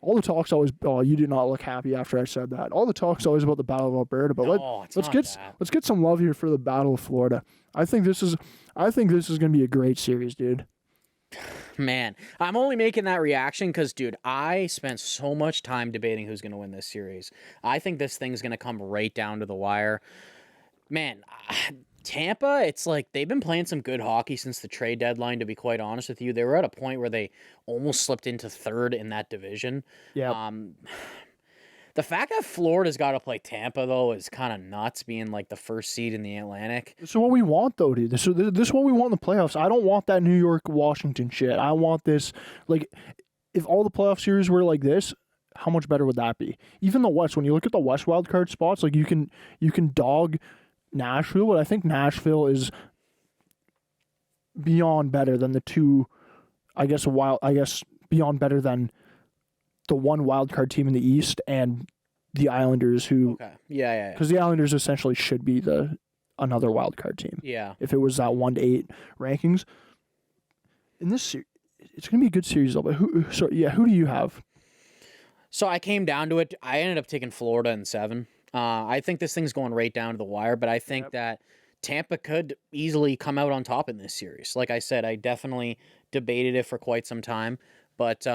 All the talk's always, oh, you do not look happy after I said that. All the talk's always about the Battle of Alberta, but let's get some love here for the Battle of Florida. I think this is going to be a great series, dude. Man, I'm only making that reaction because, dude, I spent so much time debating who's going to win this series. I think this thing's going to come right down to the wire. Man, Tampa, it's like they've been playing some good hockey since the trade deadline, to be quite honest with you. They were at a point where they almost slipped into third in that division. Yeah. The fact that Florida's got to play Tampa, though, is kind of nuts, being like the first seed in the Atlantic. This is what we want, though, dude. This is what we want in the playoffs. I don't want that New York-Washington shit. I want this, like, if all the playoff series were like this, how much better would that be? Even the West, when you look at the West wildcard spots, like, you can dog Nashville, but I think Nashville is beyond better than the two, beyond better than the one wild card team in the East and the Islanders, who okay, yeah, because the Islanders essentially should be another wild card team. Yeah, if it was that 1-8 rankings in this series, it's gonna be a good series though. But who do you have? So I came down to it. I ended up taking Florida in 7. I think this thing's going right down to the wire, but I think that Tampa could easily come out on top in this series. Like I said, I definitely debated it for quite some time, but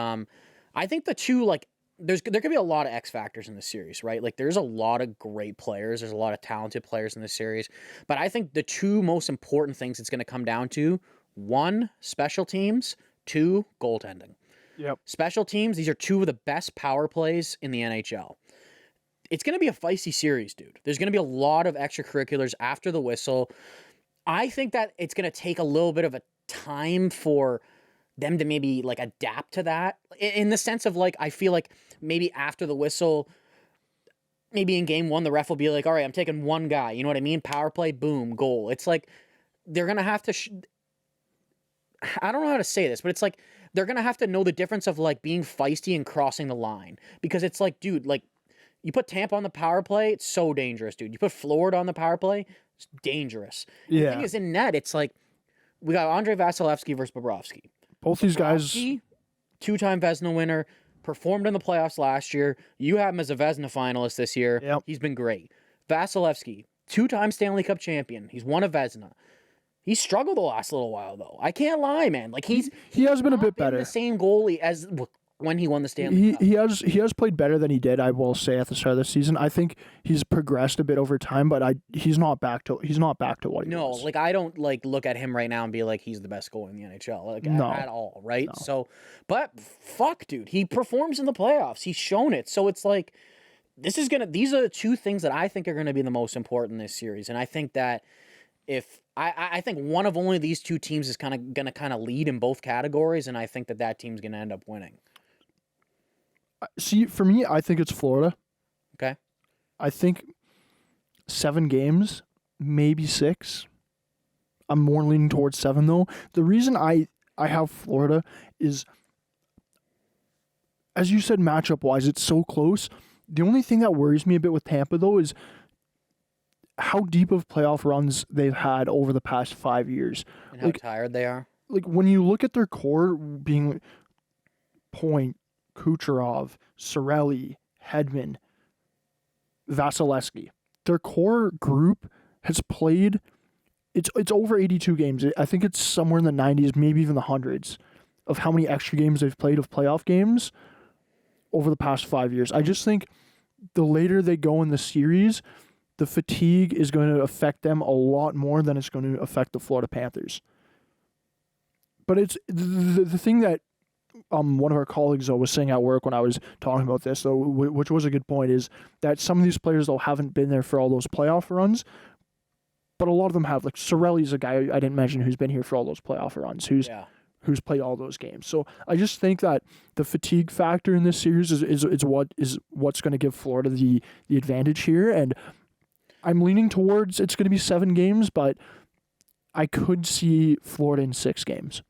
I think the two, like, there could be a lot of X factors in this series, right? Like, there's a lot of great players. There's a lot of talented players in this series. But I think the two most important things it's going to come down to, 1, special teams, 2, goaltending. Yep. Special teams, these are 2 of the best power plays in the NHL. It's going to be a feisty series, dude. There's going to be a lot of extracurriculars after the whistle. I think that it's going to take a little bit of a time for them to maybe like adapt to that, in the sense of like, I feel like maybe after the whistle, maybe in game 1, the ref will be like, all right, I'm taking one guy. You know what I mean? Power play, boom, goal. It's like, they're going to have to, I don't know how to say this, but it's like, they're going to have to know the difference of like being feisty and crossing the line, because it's like, dude, like you put Tampa on the power play, it's so dangerous, dude. You put Florida on the power play, it's dangerous. Yeah. The thing is, in net, it's like, we got Andrei Vasilevsky versus Bobrovsky. Both these guys, 2-time Vezina winner, performed in the playoffs last year. You have him as a Vezina finalist this year. Yep. He's been great. Vasilevsky, 2-time Stanley Cup champion. He's won a Vezina. He's struggled the last little while, though. I can't lie, man. Like he has been a bit better. The same goalie as when he won the Stanley Cup. He has played better than he did, I will say, at the start of the season. I think he's progressed a bit over time, but he's not back to what he was. Like I don't like look at him right now and be like he's the best goalie in the NHL, like at all, right? No. So, but fuck, dude, he performs in the playoffs. He's shown it. So it's like these are the two things that I think are gonna be the most important in this series, and I think that if I think one of only these two teams is gonna lead in both categories, and I think that team's gonna end up winning. See, for me, I think it's Florida. Okay. I think 7 games, maybe 6. I'm more leaning towards 7, though. The reason I have Florida is, as you said, matchup-wise, it's so close. The only thing that worries me a bit with Tampa, though, is how deep of playoff runs they've had over the past 5 years. And how tired they are. Like, when you look at their core being Point, Kucherov, Cirelli, Hedman, Vasilevsky. Their core group has played. It's over 82 games. I think it's somewhere in the 90s, maybe even the hundreds, of how many extra games they've played of playoff games over the past 5 years. I just think the later they go in the series, the fatigue is going to affect them a lot more than it's going to affect the Florida Panthers. But it's the thing that one of our colleagues though was saying at work when I was talking about this, though, which was a good point, is that some of these players though haven't been there for all those playoff runs, but a lot of them have. Like Cirelli's a guy I didn't mention who's been here for all those playoff runs, who's played all those games. So I just think that the fatigue factor in this series is what's going to give Florida the advantage here, and I'm leaning towards it's going to be 7 games, but I could see Florida in 6 games.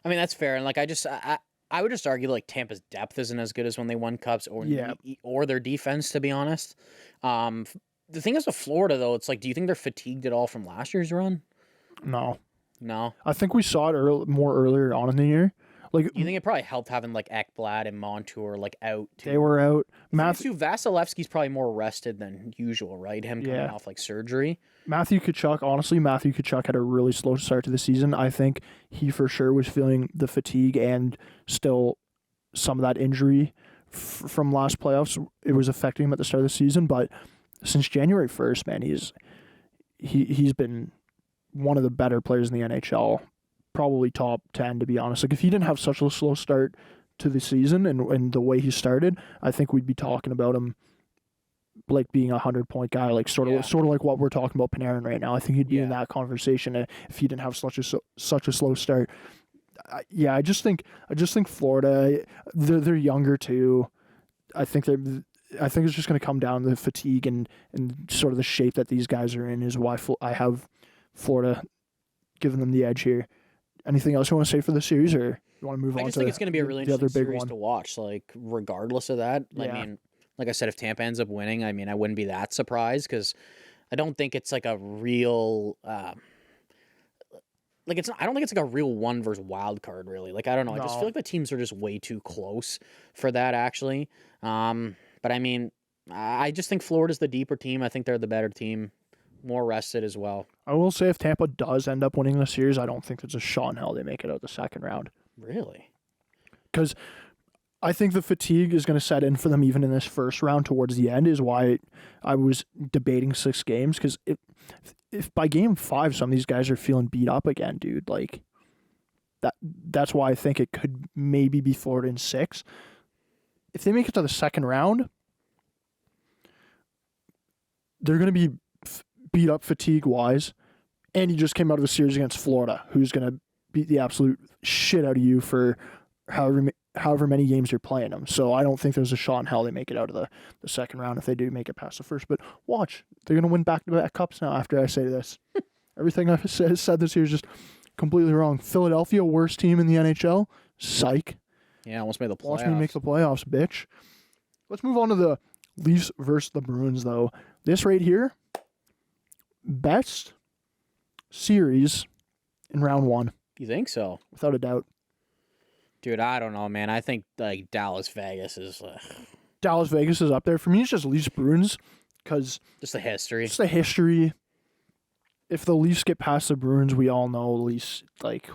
I mean, that's fair. And like, I would just argue like Tampa's depth isn't as good as when they won cups or their defense, to be honest. The thing is with Florida though, it's like, do you think they're fatigued at all from last year's run? No. I think we saw it more earlier on in the year. Like, you think it probably helped having like Ekblad and Montour like out too? They were out. Vasilevsky's probably more rested than usual, right? Him coming off like surgery. Matthew Tkachuk had a really slow start to the season. I think he for sure was feeling the fatigue and still some of that injury from last playoffs. It was affecting him at the start of the season, but since January 1st, man, he's been one of the better players in the NHL. Probably top 10, to be honest. Like, if he didn't have such a slow start to the season and the way he started, I think we'd be talking about him like being a 100-point guy, like sort of like what we're talking about Panarin right now. I think he'd be in that conversation if he didn't have such a slow start. I just think Florida, they're younger too. I think it's just going to come down to the fatigue and sort of the shape that these guys are in is why I have Florida giving them the edge here. Anything else you want to say for the series, or you want to move on to I just think it's going to be a really the interesting other big series one to watch, like, regardless of that. Yeah. I mean, like I said, if Tampa ends up winning, I mean, I wouldn't be that surprised because I don't think it's like a real... I don't think it's like a real one versus wild card, really. Like, I don't know. I just feel like the teams are just way too close for that, actually. But, I mean, I just think Florida's the deeper team. I think they're the better team. More rested as well. I will say if Tampa does end up winning the series, I don't think there's a shot in hell they make it out the second round. Really? Because I think the fatigue is going to set in for them even in this first round towards the end is why I was debating 6 games. Because if by game 5 some of these guys are feeling beat up again, dude, like that's why I think it could maybe be Florida in 6. If they make it to the second round, they're going to be beat up fatigue-wise, and you just came out of a series against Florida, who's going to beat the absolute shit out of you for however many games you're playing them. So I don't think there's a shot in hell they make it out of the second round if they do make it past the first. But watch, they're going to win back-to-back cups now after I say this. Everything I've said this year is just completely wrong. Philadelphia, worst team in the NHL? Psych. Yeah, almost made the playoffs. Watch me make the playoffs, bitch. Let's move on to the Leafs versus the Bruins, though. This right here, best series in round 1. You think so? Without a doubt. Dude, I don't know, man. I think like Dallas-Vegas is... Dallas-Vegas is up there. For me, it's just Leafs-Bruins because... Just the history. Just the history. If the Leafs get past the Bruins, we all know Leafs, like,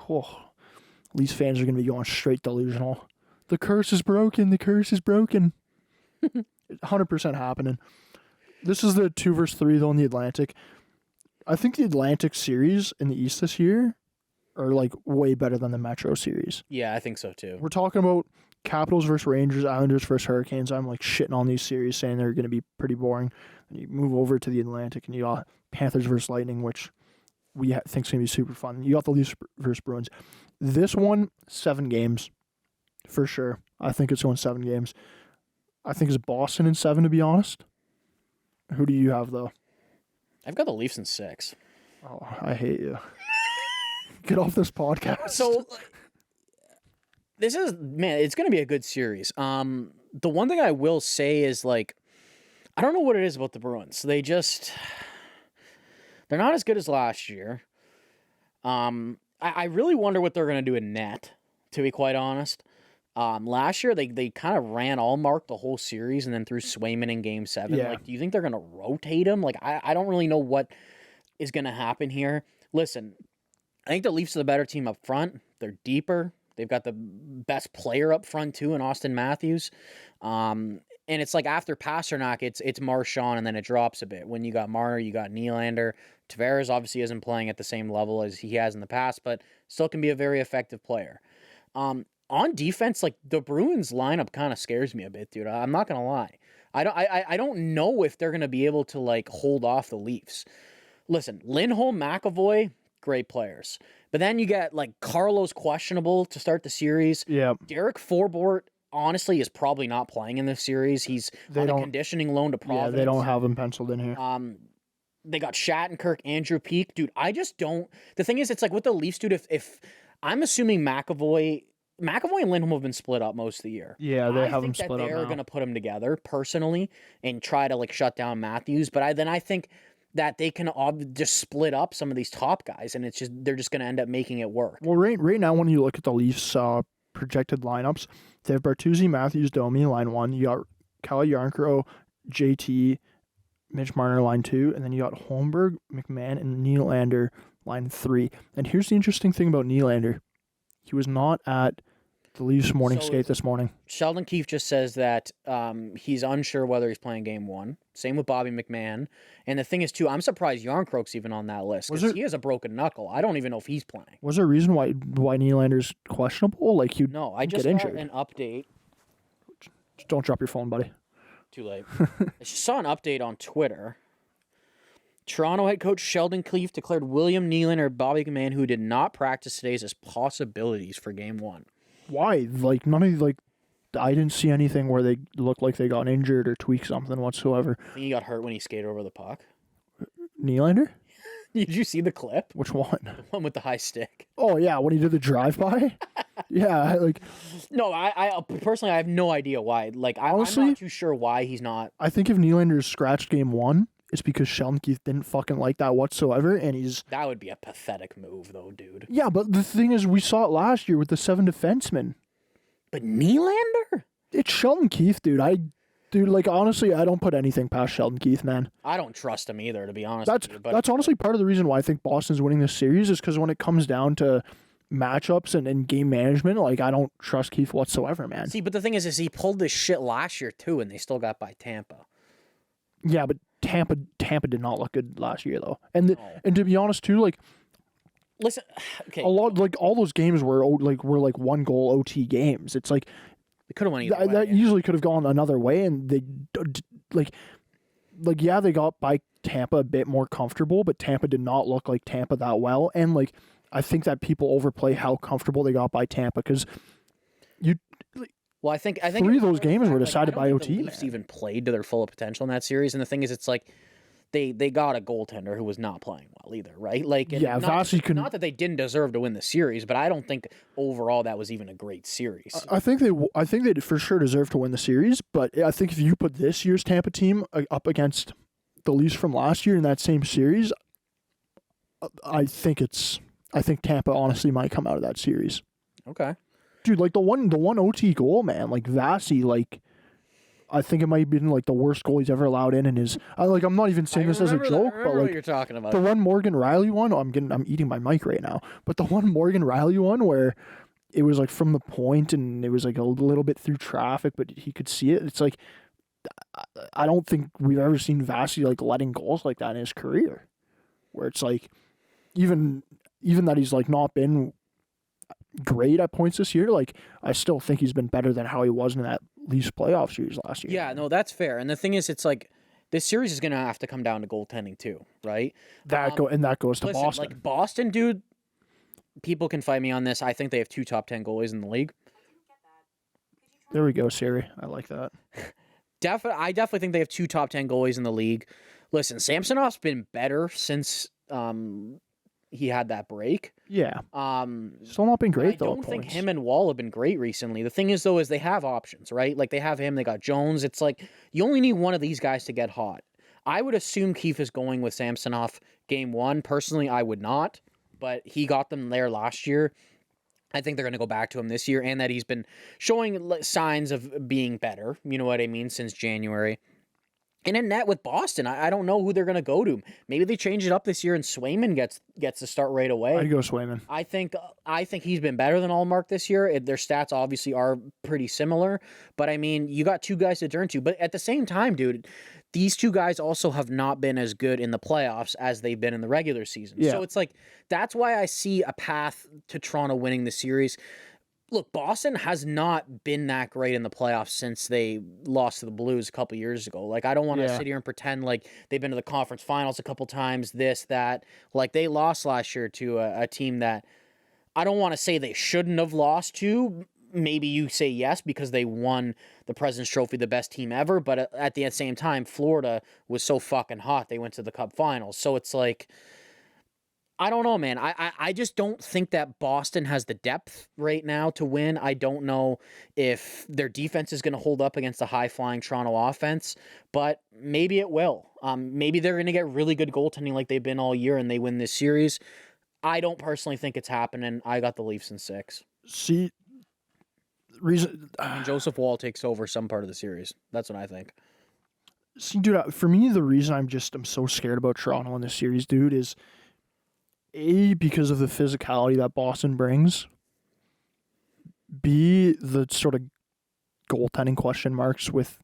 Leafs fans are going to be going straight delusional. The curse is broken. The curse is broken. 100% happening. This is the 2 versus 3 though in the Atlantic. I think the Atlantic series in the East this year are like way better than the Metro series. Yeah, I think so too. We're talking about Capitals versus Rangers, Islanders versus Hurricanes. I'm like shitting on these series, saying they're going to be pretty boring. And you move over to the Atlantic, and you got Panthers versus Lightning, which we think's going to be super fun. You got the Leafs versus Bruins. This one, 7 games for sure. I think it's going 7 games. I think it's Boston in 7, to be honest. Who do you have though? I've got the Leafs in 6. Oh, I hate you. Get off this podcast. So, this is, man, it's going to be a good series. The one thing I will say is, like, I don't know what it is about the Bruins. They're not as good as last year. I really wonder what they're going to do in net, to be quite honest. Last year, they kind of ran Allmark the whole series and then threw Swayman in Game 7. Yeah. Like, do you think they're going to rotate him? Like, I don't really know what is going to happen here. Listen, I think the Leafs are the better team up front. They're deeper. They've got the best player up front, too, in Austin Matthews. And it's like after Pasternak, it's Marchand, and then it drops a bit. When you got Marner, you got Nylander. Tavares obviously isn't playing at the same level as he has in the past, but still can be a very effective player. On defense, like, the Bruins lineup kind of scares me a bit, dude. I'm not gonna lie. I don't know if they're gonna be able to, like, hold off the Leafs. Listen, Lindholm, McAvoy, great players. But then you get, like, Carlos questionable to start the series. Yeah. Derek Forbort, honestly, is probably not playing in this series. He's on a conditioning loan to Providence. Yeah, they don't have him penciled in here. They got Shattenkirk, Andrew Peeke. Dude, I just don't... The thing is, it's like with the Leafs, dude, if I'm assuming McAvoy and Lindholm have been split up most of the year. Yeah, they have them split up now. I think that they're going to put them together, personally, and try to, like, shut down Matthews. But I think that they can just split up some of these top guys, and they're just going to end up making it work. Well, right now, when you look at the Leafs' projected lineups, they have Bertuzzi, Matthews, Domi, line 1. You got Kalle Jarnkrok, JT, Mitch Marner, line 2. And then you got Holmberg, McMahon, and Nylander, line 3. And here's the interesting thing about Nylander. He was not at the Leafs morning skate this morning. Sheldon Keefe just says that he's unsure whether he's playing Game 1. Same with Bobby McMahon. And the thing is, too, I'm surprised Jarnkrok's even on that list because he has a broken knuckle. I don't even know if he's playing. Was there a reason why Nylander's questionable? Like, No, I just saw an update. Just don't drop your phone, buddy. Too late. I just saw an update on Twitter. Toronto head coach Sheldon Keefe declared William Nylander and Bobby McMahon, who did not practice today, as possibilities for Game 1. Why? Like, none of, like, I didn't see anything where they looked like they got injured or tweaked something whatsoever. I think he got hurt when he skated over the puck. Nylander? Did you see the clip? Which one? The one with the high stick. Oh, yeah, when he did the drive-by? Yeah, like... No, I personally, I have no idea why. Like, honestly, I'm not too sure why he's not... I think if Nylander scratched Game 1, it's because Sheldon Keefe didn't fucking like that whatsoever, and he's... That would be a pathetic move, though, dude. Yeah, but the thing is, we saw it last year with the 7 defensemen. But Nylander? It's Sheldon Keefe, dude. Like, honestly, I don't put anything past Sheldon Keefe, man. I don't trust him either, to be honest with you. That's honestly part of the reason why I think Boston's winning this series is because when it comes down to matchups and game management, like, I don't trust Keefe whatsoever, man. See, but the thing is he pulled this shit last year, too, and they still got by Tampa. Yeah, but Tampa did not look good last year, though. And to be honest, too, like... Listen, okay. A lot, like, all those games were 1-goal OT games. It's like... They could have won either way. That easily could have gone another way, and they, yeah, they got by Tampa a bit more comfortable, but Tampa did not look like Tampa that well, and, like, I think that people overplay how comfortable they got by Tampa, because well, I think 3 of those games were decided by OT. The Leafs even played to their full potential in that series, and the thing is, it's like they got a goaltender who was not playing well either, right? Like, yeah, not that they didn't deserve to win the series, but I don't think overall that was even a great series. I think they for sure deserve to win the series, but I think if you put this year's Tampa team up against the Leafs from last year in that same series, I think Tampa honestly might come out of that series. Okay. Dude, like the one OT goal, man, like Vasi, like I think it might have been like the worst goal he's ever allowed in his. I'm not even saying this as a joke, but like what you're talking about. The one Morgan Riley one. I'm eating my mic right now, but the one Morgan Riley one where it was like from the point, and it was like a little bit through traffic, but he could see it. It's like I don't think we've ever seen Vasi like letting goals like that in his career, where it's like even that he's like not been great at points this year. Like I still think he's been better than how he was in that Leafs playoff series last year. Yeah, no, that's fair. And the thing is, it's like this series is going to have to come down to goaltending too, right? That goes to Boston. Like Boston, dude. People can fight me on this. I think they have 2 top 10 goalies in the league. There we go, Siri. I like that. I definitely think they have 2 top 10 goalies in the league. Listen, Samsonov's been better since he had that break. Yeah. Still not been great, though. I don't think him and Wall have been great recently. The thing is, though, is they have options, right? Like, they have him, they got Jones. It's like, you only need one of these guys to get hot. I would assume Keefe is going with Samsonov game 1. Personally, I would not. But he got them there last year. I think they're going to go back to him this year, and that he's been showing signs of being better, you know what I mean, since January. And in net with Boston, I don't know who they're going to go to. Maybe they change it up this year and Swayman gets to start right away. I'd go Swayman. I think he's been better than Allmark this year. Their stats obviously are pretty similar, but I mean, you got 2 guys to turn to. But at the same time, dude, these 2 guys also have not been as good in the playoffs as they've been in the regular season. Yeah. So it's like, that's why I see a path to Toronto winning the series. Look, Boston has not been that great in the playoffs since they lost to the Blues a couple years ago. Like, I don't want to sit here and pretend like they've been to the conference finals a couple times, this, that. Like, they lost last year to a team that I don't want to say they shouldn't have lost to. Maybe you say yes because they won the President's Trophy, the best team ever. But at the same time, Florida was so fucking hot, they went to the Cup Finals. So it's like, I don't know, man. I just don't think that Boston has the depth right now to win. I don't know if their defense is going to hold up against the high-flying Toronto offense, but maybe it will. Maybe they're going to get really good goaltending like they've been all year and they win this series. I don't personally think it's happening. I got the Leafs in 6. See, And Joseph Wall takes over some part of the series. That's what I think. See, dude, for me, the reason I'm so scared about Toronto in this series, dude, is A, because of the physicality that Boston brings. B, the sort of goaltending question marks with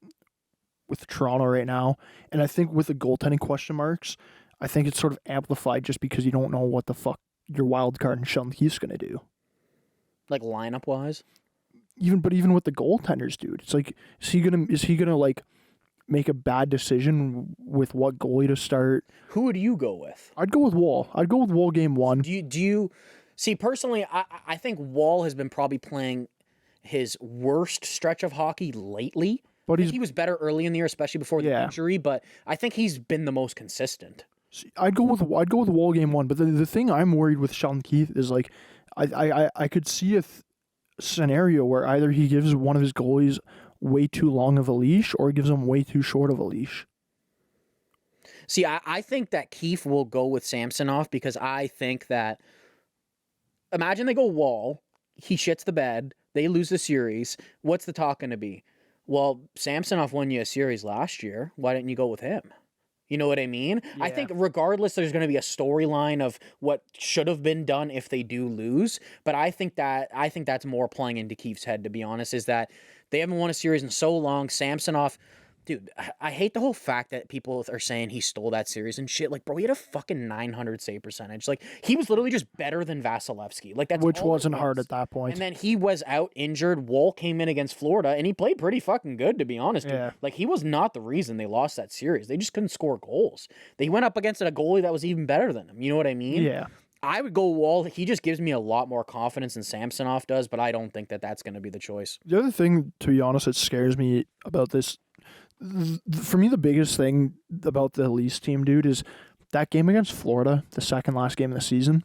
Toronto right now. And I think with the goaltending question marks, I think it's sort of amplified just because you don't know what the fuck your wild card and Sheldon Keefe's going to do. Like lineup-wise? Even with the goaltenders, dude. It's like, is he gonna like make a bad decision with what goalie to start? Who would you go with? I'd go with Wall. I'd go with Wall game 1. Do you see, personally, I think Wall has been probably playing his worst stretch of hockey lately. But he was better early in the year, especially before the injury, but I think he's been the most consistent. See, I'd go with Wall game 1, but the thing I'm worried with Sheldon Keefe is like I could see a scenario where either he gives one of his goalies way too long of a leash or gives him way too short of a leash. See, I think that Keefe will go with Samsonov because I think that, imagine they go Wall, he shits the bed, they lose the series. What's the talk going to be? Well, Samsonov won you a series last year. Why didn't you go with him? You know what I mean? Yeah. I think regardless, there's going to be a storyline of what should have been done if they do lose. But I think that's more playing into Keefe's head, to be honest, is that they haven't won a series in so long. Samsonov, dude, I hate the whole fact that people are saying he stole that series and shit. Like, bro, he had a fucking 900 save percentage. Like, he was literally just better than Vasilevsky. Like, that's which wasn't hard at that point. And then he was out injured. Wall came in against Florida, and he played pretty fucking good, to be honest. Yeah. Like, he was not the reason they lost that series. They just couldn't score goals. They went up against a goalie that was even better than him. You know what I mean? Yeah. I would go Wall. He just gives me a lot more confidence than Samsonov does, but I don't think that that's going to be the choice. The other thing, to be honest, that scares me about this, for me, the biggest thing about the Leafs team, dude, is that game against Florida, the second last game of the season,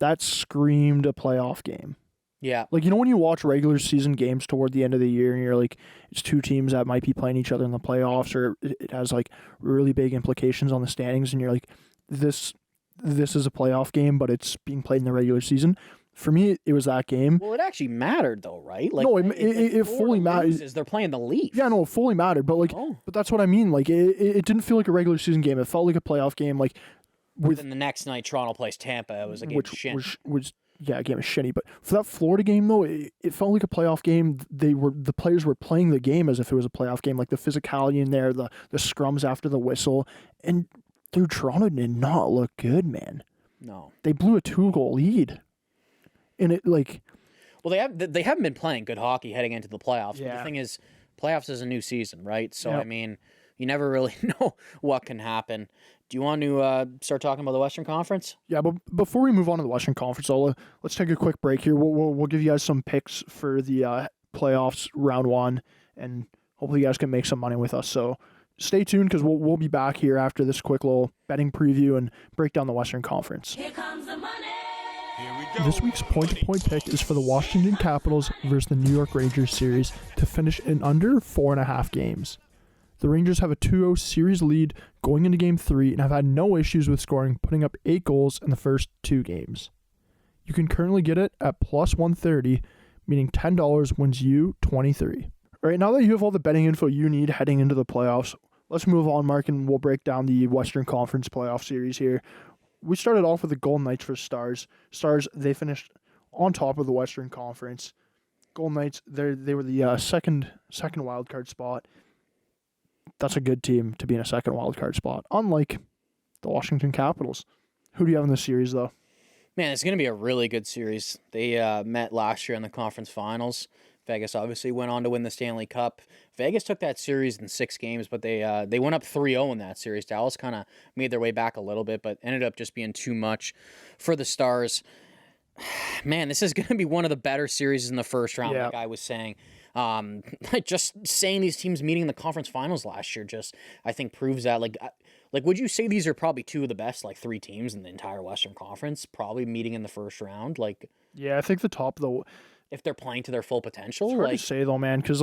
that screamed a playoff game. Yeah. Like, you know when you watch regular season games toward the end of the year and you're like, it's 2 teams that might be playing each other in the playoffs, or it has like really big implications on the standings, and you're like, this is a playoff game, but it's being played in the regular season. For me, it was that game. Well, it actually mattered, though, right? Like, no, it fully mattered. They're playing the Leafs. Yeah, no, it fully mattered. But like, but that's what I mean. Like, it didn't feel like a regular season game. It felt like a playoff game. Like, then the next night, Toronto plays Tampa. It was a game of shit. Which yeah, game was shitty. But for that Florida game, though, it felt like a playoff game. The players were playing the game as if it was a playoff game, like the physicality in there, the scrums after the whistle. And, dude, Toronto did not look good, man. No. They blew a 2-goal lead. And it, like... Well, they haven't been playing good hockey heading into the playoffs. Yeah. But the thing is, playoffs is a new season, right? So, Yep. I mean, you never really know what can happen. Do you want to start talking about the Western Conference? Yeah, but before we move on to the Western Conference, let's take a quick break here. We'll give you guys some picks for the playoffs round 1, and hopefully you guys can make some money with us. So stay tuned because we'll be back here after this quick little betting preview and break down the Western Conference. Here comes the money. Here we go. This week's point-to-point pick is for the Washington Capitals versus the New York Rangers series to finish in under 4.5 games. The Rangers have a 2-0 series lead going into Game 3 and have had no issues with scoring, putting up 8 goals in the first 2 games. You can currently get it at plus 130, meaning $10 wins you 23. All right, now that you have all the betting info you need heading into the playoffs, let's move on, Mark, and we'll break down the Western Conference playoff series here. We started off with the Golden Knights for Stars. Stars, they finished on top of the Western Conference. Golden Knights, they were the second wild card spot. That's a good team to be in a second wild card spot, unlike the Washington Capitals. Who do you have in this series, though? Man, it's going to be a really good series. They met last year in the conference finals. Vegas obviously went on to win the Stanley Cup. Vegas took that series in 6 games, but they went up 3-0 in that series. Dallas kind of made their way back a little bit, but ended up just being too much for the Stars. Man, this is going to be one of the better series in the first round, like I was saying. Just saying these teams meeting in the conference finals last year just, I think, proves that. Like, would you say these are probably 2 of the best, 3 teams in the entire Western Conference, probably meeting in the first round? Yeah, I think the top of the... If they're playing to their full potential? It's hard to say, though, man, because,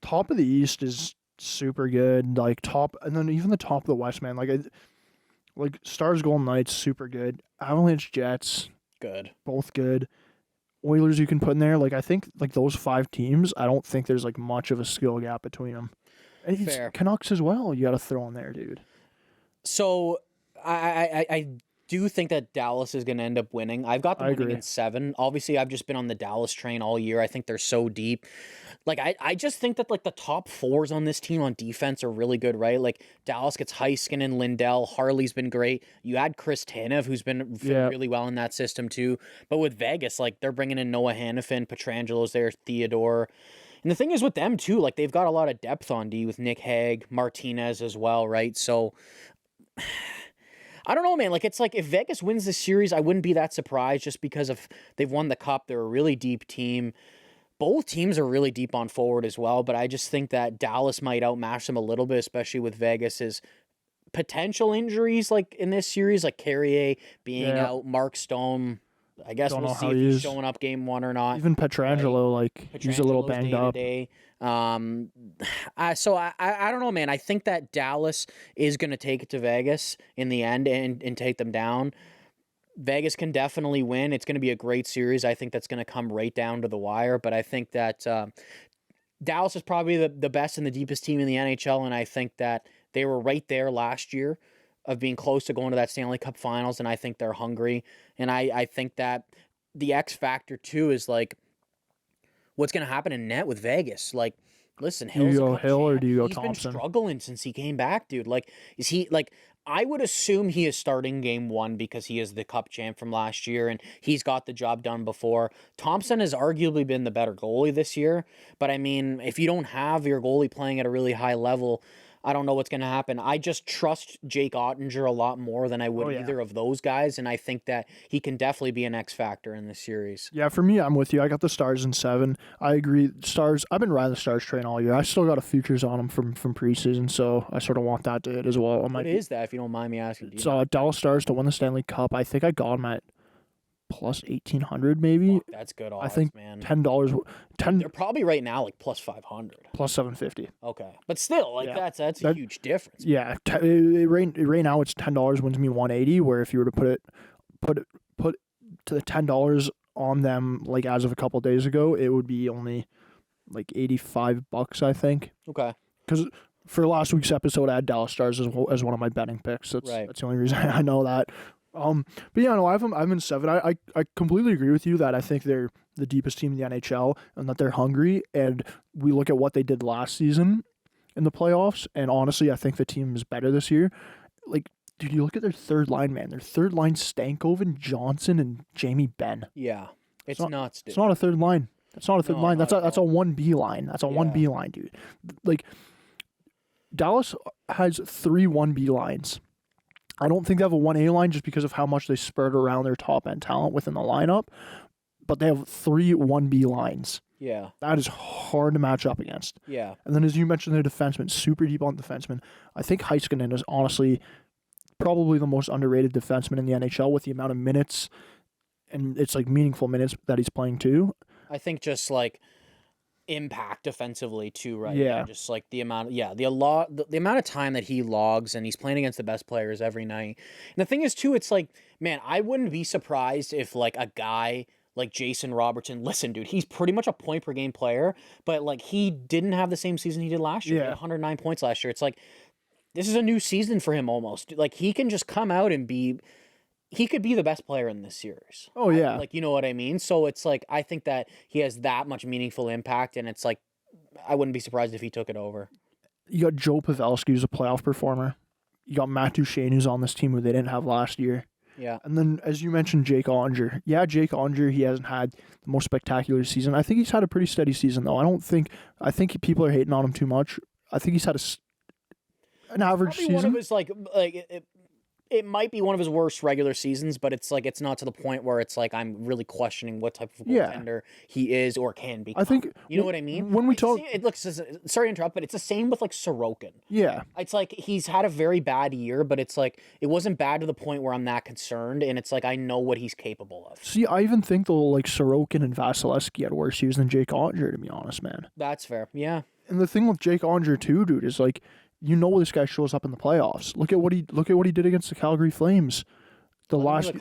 top of the East is super good. And then even the top of the West, man. Stars, Golden Knights, super good. Avalanche, Jets, good. Both good. Oilers you can put in there. I think, those 5 teams, I don't think there's, much of a skill gap between them. And Fair. Canucks as well, you got to throw in there, dude. So, I do think that Dallas is going to end up winning. I've got them winning in 7. Obviously, I've just been on the Dallas train all year. I think they're so deep. I just think that, the top 4s on this team on defense are really good, right? Dallas gets Heiskanen, Lindell, Harley's been great. You add Chris Tanev, who's been really well in that system, too. But with Vegas, they're bringing in Noah Hannafin, Petrangelo's there, Theodore. And the thing is with them, too, they've got a lot of depth on D with Nick Hague, Martinez as well, right? So... I don't know, man. It's if Vegas wins this series, I wouldn't be that surprised just because they've won the Cup. They're a really deep team. Both teams are really deep on forward as well, but I just think that Dallas might outmatch them a little bit, especially with Vegas's potential injuries in this series, Carrier being out, Mark Stone. I guess we'll see if he's showing up game 1 or not. Even Petrangelo, he's a little banged up. So I don't know, man. I think that Dallas is going to take it to Vegas in the end and take them down. Vegas can definitely win. It's going to be a great series. I think that's going to come right down to the wire. But I think that Dallas is probably the best and the deepest team in the NHL, and I think that they were right there last year of being close to going to that Stanley Cup Finals, and I think they're hungry. And I think that the X factor, too, is, what's going to happen in net with Vegas? Listen, Hill's do you go Hill or do you go He's Thompson? Been struggling since he came back, dude. Is he, I would assume he is starting game 1 because he is the Cup champ from last year, and he's got the job done before. Thompson has arguably been the better goalie this year, but, I mean, if you don't have your goalie playing at a really high level, I don't know what's going to happen. I just trust Jake Ottinger a lot more than I would either of those guys, and I think that he can definitely be an X factor in this series. Yeah, for me, I'm with you. I got the Stars in 7. I agree. Stars, I've been riding the Stars train all year. I still got a futures on them from preseason, so I sort of want that to hit as well. What is that, if you don't mind me asking? So Dallas Stars to win the Stanley Cup. I think I got them at plus 1,800 maybe. Fuck, that's good odds, I think man. $10. They're probably right now plus 500. Plus 750. Okay, but still, that's a huge difference. Yeah, right now it's $10 wins me 180. Where if you were to put to the $10 on them as of a couple days ago, it would be only $85, I think. Okay. Because for last week's episode, I had Dallas Stars as one of my betting picks. That's the only reason I know that. But yeah, no, I have them in 7. I completely agree with you that I think they're the deepest team in the NHL and that they're hungry. And we look at what they did last season in the playoffs, and honestly, I think the team is better this year. Like, dude, you look at their third line, man. Their third line: Stankoven, Johnson, and Jamie Benn. Yeah, it's nuts, dude. It's not a third line. That's not a third line. That's a 1B line. That's a 1B line, dude. Like, Dallas has 3 1B lines. I don't think they have a 1A line just because of how much they spread around their top end talent within the lineup, but they have 3 1B lines. Yeah. That is hard to match up against. Yeah. And then, as you mentioned, their defenseman, super deep on defenseman. I think Heiskanen is honestly probably the most underrated defenseman in the NHL with the amount of minutes, and it's like meaningful minutes that he's playing too. I think just like impact defensively too, right? Yeah. Just like the amount, the amount of time that he logs, and he's playing against the best players every night. And the thing is too, it's like, man, I wouldn't be surprised if like a guy like Jason Robertson, listen, dude, he's pretty much a point per game player, but like he didn't have the same season he did last year. He had 109 points last year. It's like, this is a new season for him almost. Like he can just come out and he could be the best player in this series. Oh, yeah. Like, you know what I mean? So it's like, I think that he has that much meaningful impact, and it's like, I wouldn't be surprised if he took it over. You got Joe Pavelski, who's a playoff performer. You got Matt Duchene, who's on this team who they didn't have last year. Yeah. And then, as you mentioned, Jake Onger. Yeah, Jake Onger, he hasn't had the most spectacular season. I think he's had a pretty steady season, though. I think people are hating on him too much. I think he's had an average season. One of his, it might be one of his worst regular seasons, but it's like, it's not to the point where it's like I'm really questioning what type of goaltender he is or can be. I think, you know what I mean? When we talk, it looks, sorry to interrupt, but it's the same with like Sorokin. Yeah. It's like he's had a very bad year, but it's like it wasn't bad to the point where I'm that concerned, and it's like I know what he's capable of. See, I even think though, like Sorokin and Vasilevsky had worse years than Jake Onger, to be honest, man. That's fair. Yeah. And the thing with Jake Onger too, dude, is like, you know, this guy shows up in the playoffs. Look at what he did against the Calgary Flames, the last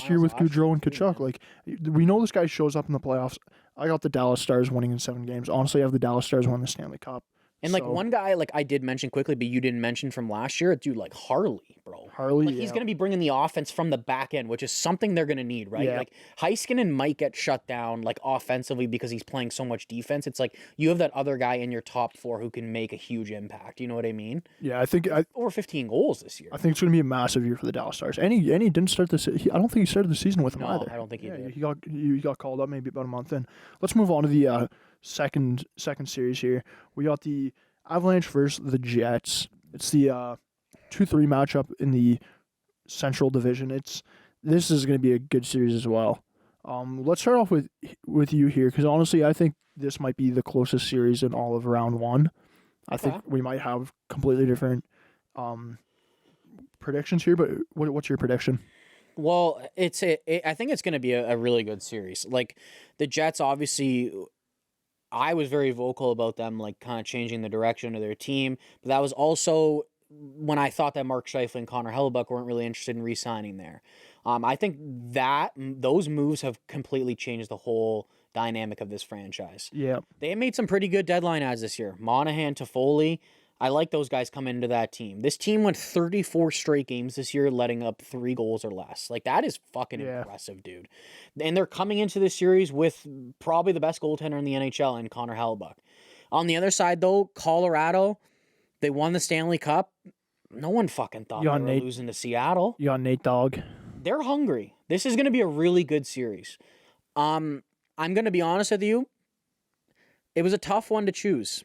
year with Gaudreau and Tkachuk. Like, we know this guy shows up in the playoffs. I got the Dallas Stars winning in 7 games. Honestly, I have the Dallas Stars winning the Stanley Cup. And like one guy, like I did mention quickly, but you didn't mention from last year, dude, like Harley, bro. Harley, he's going to be bringing the offense from the back end, which is something they're going to need, right? Yeah. Like Heiskanen might get shut down like offensively because he's playing so much defense. It's like you have that other guy in your top 4 who can make a huge impact. You know what I mean? Yeah, I think over 15 goals this year. I think it's going to be a massive year for the Dallas Stars. And he didn't start this. I don't think he started the season with them either. I don't think he did. He got called up maybe about a month in. Let's move on to the second series here. We got the Avalanche versus the Jets. It's the 2-3 matchup in the Central Division. This is going to be a good series as well. Let's start off with you here, because honestly, I think this might be the closest series in all of round 1. I think we might have completely different predictions here, but what's your prediction? Well, I think it's going to be a really good series. Like the Jets, obviously, I was very vocal about them, like kind of changing the direction of their team. But that was also when I thought that Mark Scheifele and Connor Hellebuyck weren't really interested in re-signing there. I think that those moves have completely changed the whole dynamic of this franchise. Yeah, they made some pretty good deadline ads this year. Monahan, Toffoli. I like those guys coming into that team. This team went 34 straight games this year, letting up 3 goals or less. Like, that is fucking impressive, dude. And they're coming into this series with probably the best goaltender in the NHL in Connor Hellebuyck. On the other side, though, Colorado, they won the Stanley Cup. No one fucking thought they were losing to Seattle. You got Nate Dogg. They're hungry. This is going to be a really good series. I'm going to be honest with you. It was a tough one to choose.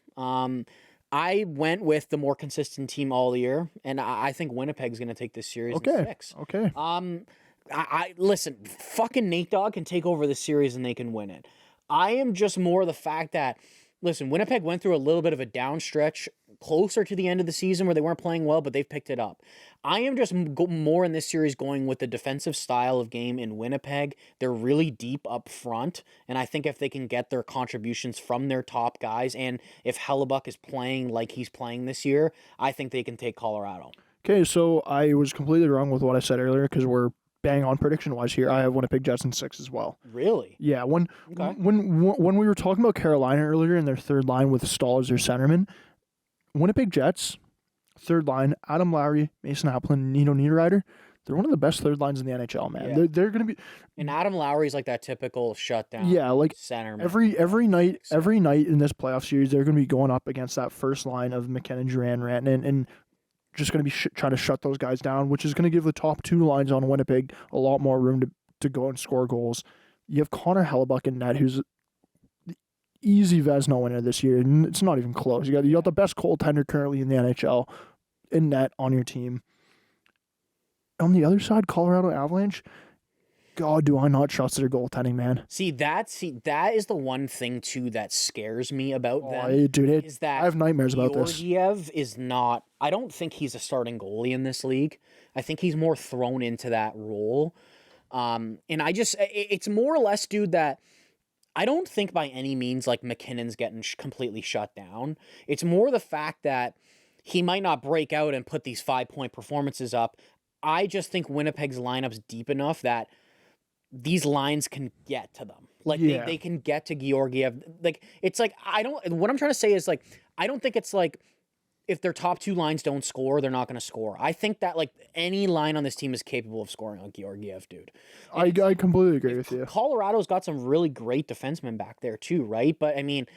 I went with the more consistent team all year, and I think Winnipeg's going to take this series in 6. Okay. I listen, fucking Nate Dogg can take over the series and they can win it. I am just more the fact that, listen, Winnipeg went through a little bit of a down stretch closer to the end of the season where they weren't playing well, but they've picked it up. I am just more in this series going with the defensive style of game in Winnipeg. They're really deep up front, and I think if they can get their contributions from their top guys, and if Hellebuyck is playing like he's playing this year, I think they can take Colorado. Okay, so I was completely wrong with what I said earlier because we're bang on prediction-wise here. I have Winnipeg Jets in 6 as well. Really? Yeah. When we were talking about Carolina earlier in their third line with Stahl as their centerman, Winnipeg Jets, third line, Adam Lowry, Mason Applin, Nino Niederreiter, they're one of the best third lines in the NHL, man. Yeah. They're going to be. And Adam Lowry's like that typical shutdown. Yeah, like center. Every night in this playoff series, they're going to be going up against that first line of McKinnon, Duran, Rantanen, and just going to be trying to shut those guys down, which is going to give the top two lines on Winnipeg a lot more room to go and score goals. You have Connor Hellebuck in net, who's the easy Vezina winner this year, and it's not even close. You got the best goaltender currently in the NHL in net on your team. On the other side, Colorado Avalanche, God, do I not trust their goaltending, man. See, that is the one thing, too, that scares me about them. Is that I have nightmares about this. Georgiev is not... I don't think he's a starting goalie in this league. I think he's more thrown into that role. And it's more or less, dude, that I don't think by any means, like, McKinnon's getting completely shut down. It's more the fact that he might not break out and put these 5-point performances up. I just think Winnipeg's lineup's deep enough that these lines can get to them. Like, they can get to Georgiev. Like, it's like, what I'm trying to say is, like, I don't think it's like, if their top two lines don't score, they're not going to score. I think that, like, any line on this team is capable of scoring on Georgiev, dude. I completely agree with you. Colorado's got some really great defensemen back there, too, right? But, I mean,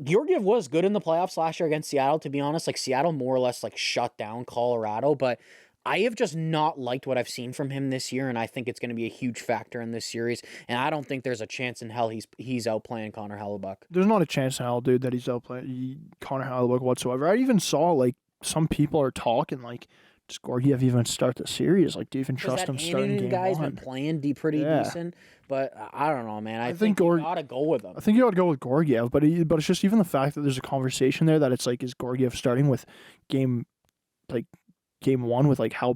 Georgiev was good in the playoffs last year against Seattle, to be honest. Like, Seattle more or less, like, shut down Colorado, but I have just not liked what I've seen from him this year, and I think it's going to be a huge factor in this series. And I don't think there's a chance in hell he's outplaying Connor Hellebuck. There's not a chance in hell, dude, that he's outplaying Connor Hellebuck whatsoever. I even saw, like, some people are talking, like, does Georgiev even start the series? Like, do you even trust him starting game guy's one? Been playing pretty decent, but I don't know, man. I think you got to go with him. I think you ought to go with Georgiev, but it's just even the fact that there's a conversation there that it's like, is Georgiev starting with game one with, like, how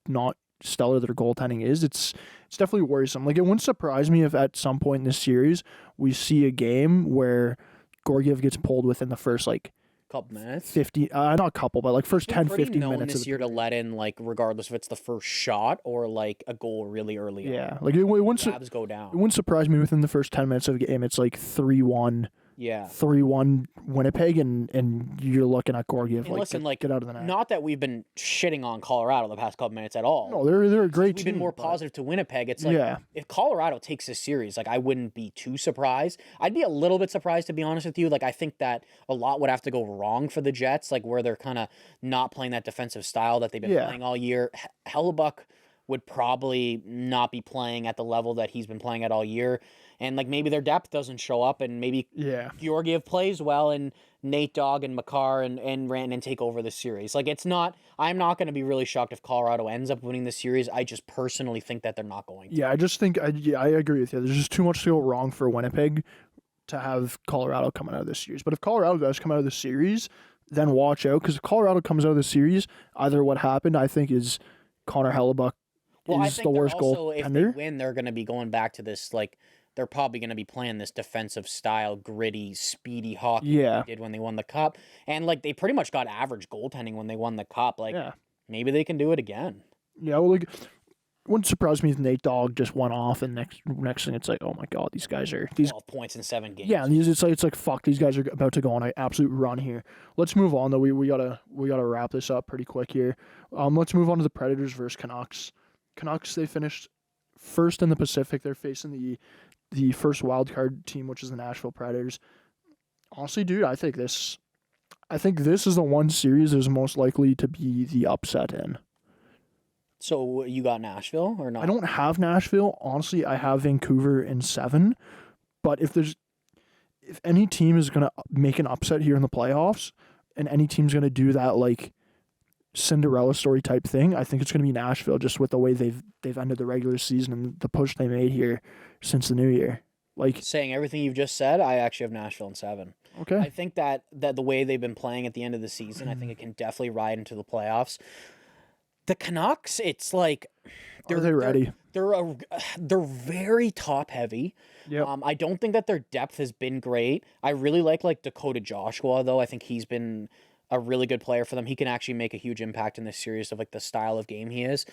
not stellar their goaltending is? It's definitely worrisome. Like, it wouldn't surprise me if at some point in this series we see a game where Georgiev gets pulled within the first, like, couple minutes, 50, not couple, but like first 10, 15 minutes this year to let in, like, regardless if it's the first shot or like a goal really early. Yeah, like it wouldn't go down. It wouldn't surprise me within the first 10 minutes of the game. It's like 3-1. Yeah, 3-1 Winnipeg, and you're looking at Georgiev. And like, get out of the net. Not that we've been shitting on Colorado the past couple minutes at all. No, they're a great team. We've been more positive to Winnipeg. It's like, if Colorado takes this series, like, I wouldn't be too surprised. I'd be a little bit surprised, to be honest with you. Like, I think that a lot would have to go wrong for the Jets, like, where they're kind of not playing that defensive style that they've been playing all year. Hellebuck would probably not be playing at the level that he's been playing at all year. And, like, maybe their depth doesn't show up, and maybe Georgiev plays well, and Nate Dogg and Makar and Rantanen take over the series. Like, I'm not going to be really shocked if Colorado ends up winning the series. I just personally think that they're not going to. Yeah, I just think, I agree with you. There's just too much to go wrong for Winnipeg to have Colorado coming out of this series. But if Colorado does come out of the series, then watch out, because if Colorado comes out of the series, either what happened, I think, is Connor Hellebuck is the worst goaltender. If they win, they're going to be going back to this, like, they're probably going to be playing this defensive style, gritty, speedy hockey they did when they won the Cup. And, like, they pretty much got average goaltending when they won the Cup. Like, maybe they can do it again. Yeah, well, like, wouldn't surprise me if Nate Dogg just went off, and next thing it's like, oh my God, these guys are 12 points in 7 games. Yeah, it's like fuck, these guys are about to go on an absolute run here. Let's move on though. We gotta wrap this up pretty quick here. Let's move on to the Predators versus Canucks. Canucks, they finished first in the Pacific. They're facing the first wild card team, which is the Nashville Predators. Honestly, dude, I think this is the one series that is most likely to be the upset in. So you got Nashville or not? I don't have Nashville. Honestly, I have Vancouver in 7. But if any team is gonna make an upset here in the playoffs, and any team's gonna do that, like, Cinderella story type thing, I think it's going to be Nashville, just with the way they've ended the regular season and the push they made here since the new year. Like, saying everything you've just said, I actually have Nashville in 7. Okay. I think that the way they've been playing at the end of the season, I think it can definitely ride into the playoffs. The Canucks, it's like are they ready? They're very top heavy. Yeah. I don't think that their depth has been great. I really like Dakota Joshua though. I think he's been a really good player for them. He can actually make a huge impact in this series of, like, the style of game he is.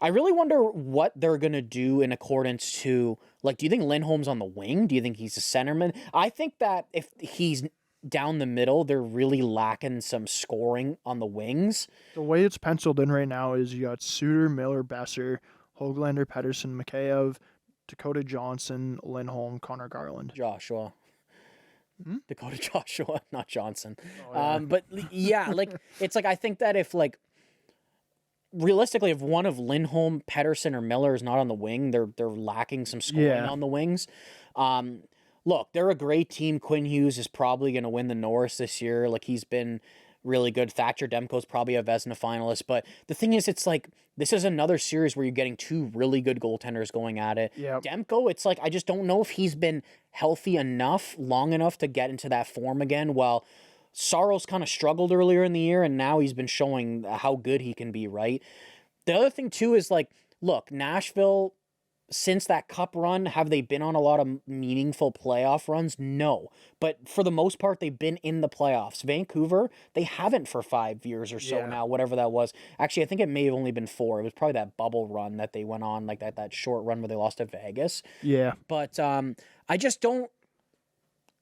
I really wonder what they're going to do in accordance to, like, do you think Lindholm's on the wing? Do you think he's a centerman? I think that if he's down the middle, they're really lacking some scoring on the wings. The way it's penciled in right now is you got Suter, Miller, Besser, Hoglander, Pedersen, Mikheyev, Dakota Johnson, Lindholm, Connor Garland. Joshua. Dakota Joshua, not Johnson. Oh, yeah. But yeah, like it's like I think that if like realistically, if one of Lindholm, Pedersen, or Miller is not on the wing, they're lacking some scoring on the wings. Look, they're a great team. Quinn Hughes is probably going to win the Norris this year. Like he's been really good. Thatcher Demko's probably a Vezina finalist. But the thing is, it's like this is another series where you're getting two really good goaltenders going at it. Yep. Demko, it's like I just don't know if he's been healthy enough, long enough to get into that form again. While Saros kind of struggled earlier in the year, and now he's been showing how good he can be, right? The other thing, too, is like, look, Nashville, since that cup run, have they been on a lot of meaningful playoff runs? No. But for the most part, they've been in the playoffs. Vancouver, they haven't for 5 years or so now, whatever that was. Actually, I think it may have only been 4. It was probably that bubble run that they went on, like that short run where they lost to Vegas. Yeah. But I just don't.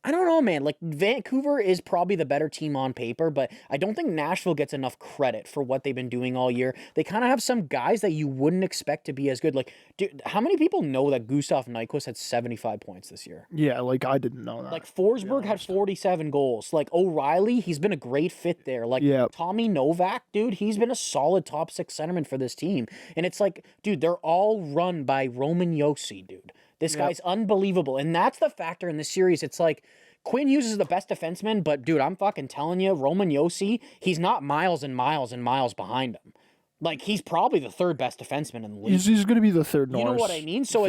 I don't know, man. Like, Vancouver is probably the better team on paper, but I don't think Nashville gets enough credit for what they've been doing all year. They kind of have some guys that you wouldn't expect to be as good. Like, dude, how many people know that Gustav Nyquist had 75 points this year? Yeah, like, I didn't know that. Like, Forsberg had 47 goals. Like, O'Reilly, he's been a great fit there. Like, Tommy Novak, dude, he's been a solid top 6 centerman for this team. And it's like, dude, they're all run by Roman Josi, dude. This guy's unbelievable. And that's the factor in this series. It's like Quinn Hughes is the best defenseman, but dude, I'm fucking telling you, Roman Josi, he's not miles and miles and miles behind him. Like, he's probably the third best defenseman in the league. He's going to be the third Norris. You know what I mean? So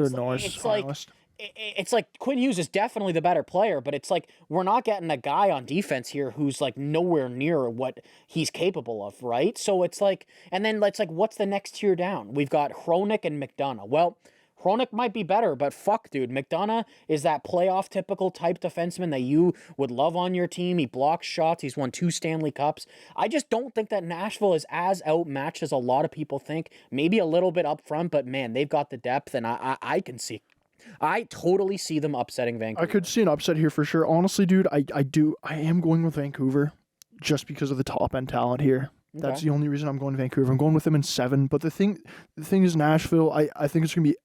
it's like Quinn Hughes is definitely the better player, but it's like we're not getting a guy on defense here who's like nowhere near what he's capable of, right? So it's like, and then it's like, what's the next tier down? We've got Hronik and McDonough. Well, Hronik might be better, but fuck, dude. McDonough is that playoff typical type defenseman that you would love on your team. He blocks shots. He's won 2 Stanley Cups. I just don't think that Nashville is as outmatched as a lot of people think. Maybe a little bit up front, but man, they've got the depth, and I can see. I totally see them upsetting Vancouver. I could see an upset here for sure. Honestly, dude, I am going with Vancouver just because of the top end talent here. Okay. That's the only reason I'm going to Vancouver. I'm going with them in 7. But the thing is, Nashville, I think it's going to be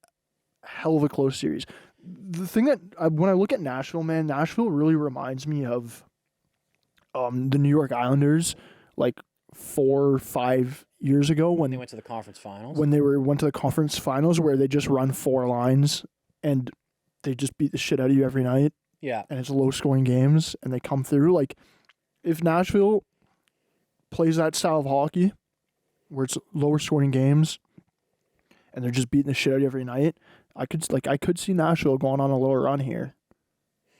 hell of a close series. The thing that when I look at Nashville, man, Nashville really reminds me of the New York Islanders like 4 or 5 years ago when they went to the conference finals. When they went to the conference finals where they just run 4 lines and they just beat the shit out of you every night. Yeah. And it's low scoring games and they come through. Like if Nashville plays that style of hockey where it's lower scoring games and they're just beating the shit out of you every night, I could see Nashville going on a little run here.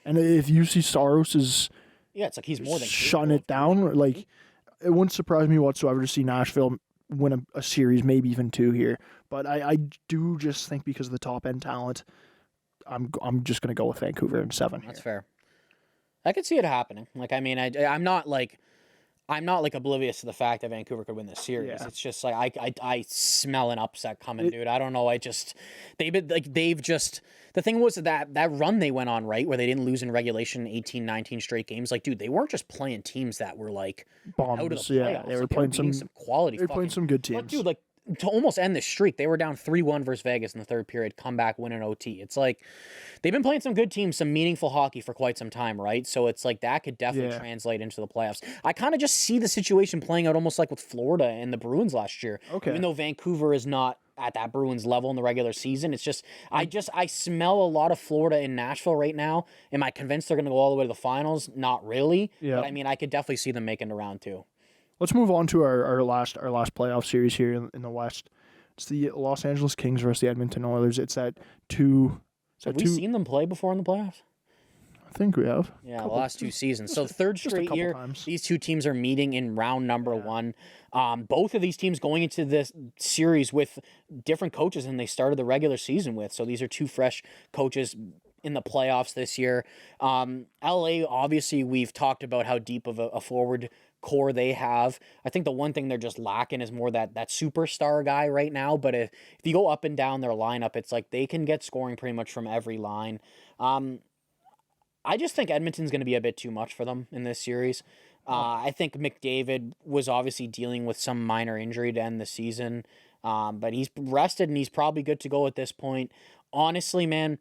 And if you see Saros is it's like he's more than shutting it down, like it wouldn't surprise me whatsoever to see Nashville win a series, maybe even 2 here. But I do just think because of the top end talent, I'm just gonna go with Vancouver in 7. That's fair. I could see it happening. Like I mean, I'm not like oblivious to the fact that Vancouver could win this series. Yeah. It's just like I smell an upset coming, dude. I don't know. The thing was that run they went on, right, where they didn't lose in regulation 18, 19 straight games. Like, dude, they weren't just playing teams that were like bombs. Out of the playoffs. They were playing some quality. They were playing some good teams. But dude, like to almost end this streak, they were down 3-1 versus Vegas in the 3rd period, come back, win an OT. It's like they've been playing some good teams, some meaningful hockey for quite some time, right? So it's like that could definitely translate into the playoffs. I kind of just see the situation playing out almost like with Florida and the Bruins last year. Okay. Even though Vancouver is not at that Bruins level in the regular season, it's just I smell a lot of Florida in Nashville right now. Am I convinced they're going to go all the way to the finals? Not really. Yeah. But I mean, I could definitely see them making the round 2. Let's move on to our last playoff series here in the West. It's the Los Angeles Kings versus the Edmonton Oilers. It's at 2. Have we seen them play before in the playoffs? I think we have. Yeah, the last 2 seasons. So 3rd straight year, these 2 teams are meeting in round number 1. Both of these teams going into this series with different coaches than they started the regular season with. So these are 2 fresh coaches in the playoffs this year. LA, obviously, we've talked about how deep of a forward core they have. I think the one thing they're just lacking is more that superstar guy right now. But if you go up and down their lineup, it's like they can get scoring pretty much from every line. I just think Edmonton's going to be a bit too much for them in this series. I think McDavid was obviously dealing with some minor injury to end the season, but he's rested and he's probably good to go at this point. Honestly, man,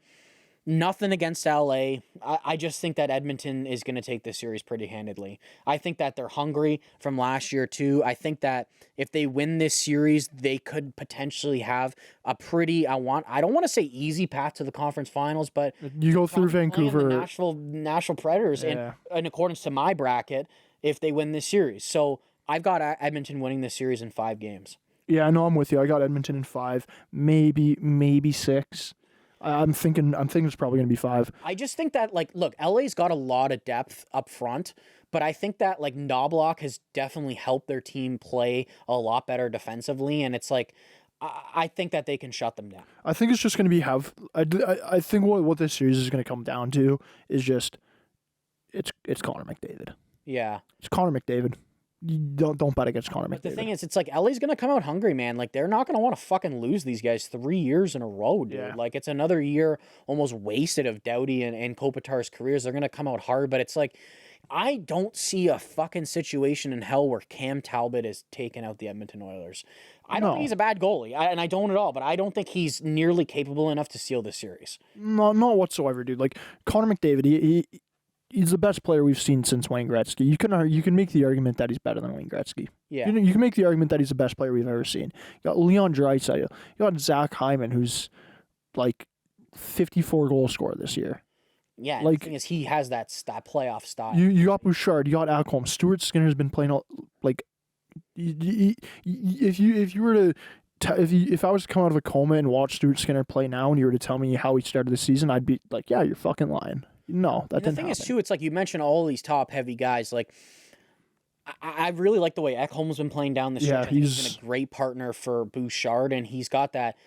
nothing against LA. I just think that Edmonton is going to take this series pretty handedly. I think that they're hungry from last year too. I think that if they win this series, they could potentially have a pretty, I don't want to say easy path to the conference finals, but you go through Vancouver, the Nashville Predators, in accordance to my bracket, if they win this series. So I've got Edmonton winning this series in 5 games. Yeah, I know, I'm with you. I got Edmonton in 5, maybe 6. I'm thinking it's probably going to be 5. I just think that, like, look, LA's got a lot of depth up front, but I think that, like, Knobloch has definitely helped their team play a lot better defensively, and it's like, I think that they can shut them down. I think it's just going to be I think what this series is going to come down to is just it's Connor McDavid. Yeah. It's Connor McDavid. You don't bet against Connor McDavid. But the thing is, it's like LA's going to come out hungry, man. Like, they're not going to want to fucking lose these guys 3 years in a row, dude. Yeah. Like, it's another year almost wasted of Doughty and Kopitar's careers. They're going to come out hard, but it's like, I don't see a fucking situation in hell where Cam Talbot is taking out the Edmonton Oilers. I don't think he's a bad goalie, and I don't at all, but I don't think he's nearly capable enough to seal this series. No, not whatsoever, dude. Like, Connor McDavid, he's the best player we've seen since Wayne Gretzky. You can make the argument that he's better than Wayne Gretzky. Yeah. You can make the argument that he's the best player we've ever seen. You got Leon Draisaitl. You got Zach Hyman, who's like 54 goal scorer this year. Yeah, like, the thing is, he has that playoff style. You got Bouchard. You got Ekholm. Stuart Skinner's been playing like. If you were to. If I was to come out of a coma and watch Stuart Skinner play now, and you were to tell me how he started the season, I'd be like, "Yeah, you're fucking lying." No, that didn't happen. The thing is, too, it's like you mentioned all these top heavy guys. Like, I really like the way Ekholm's been playing down the stretch. Yeah, he's been a great partner for Bouchard, and he's got that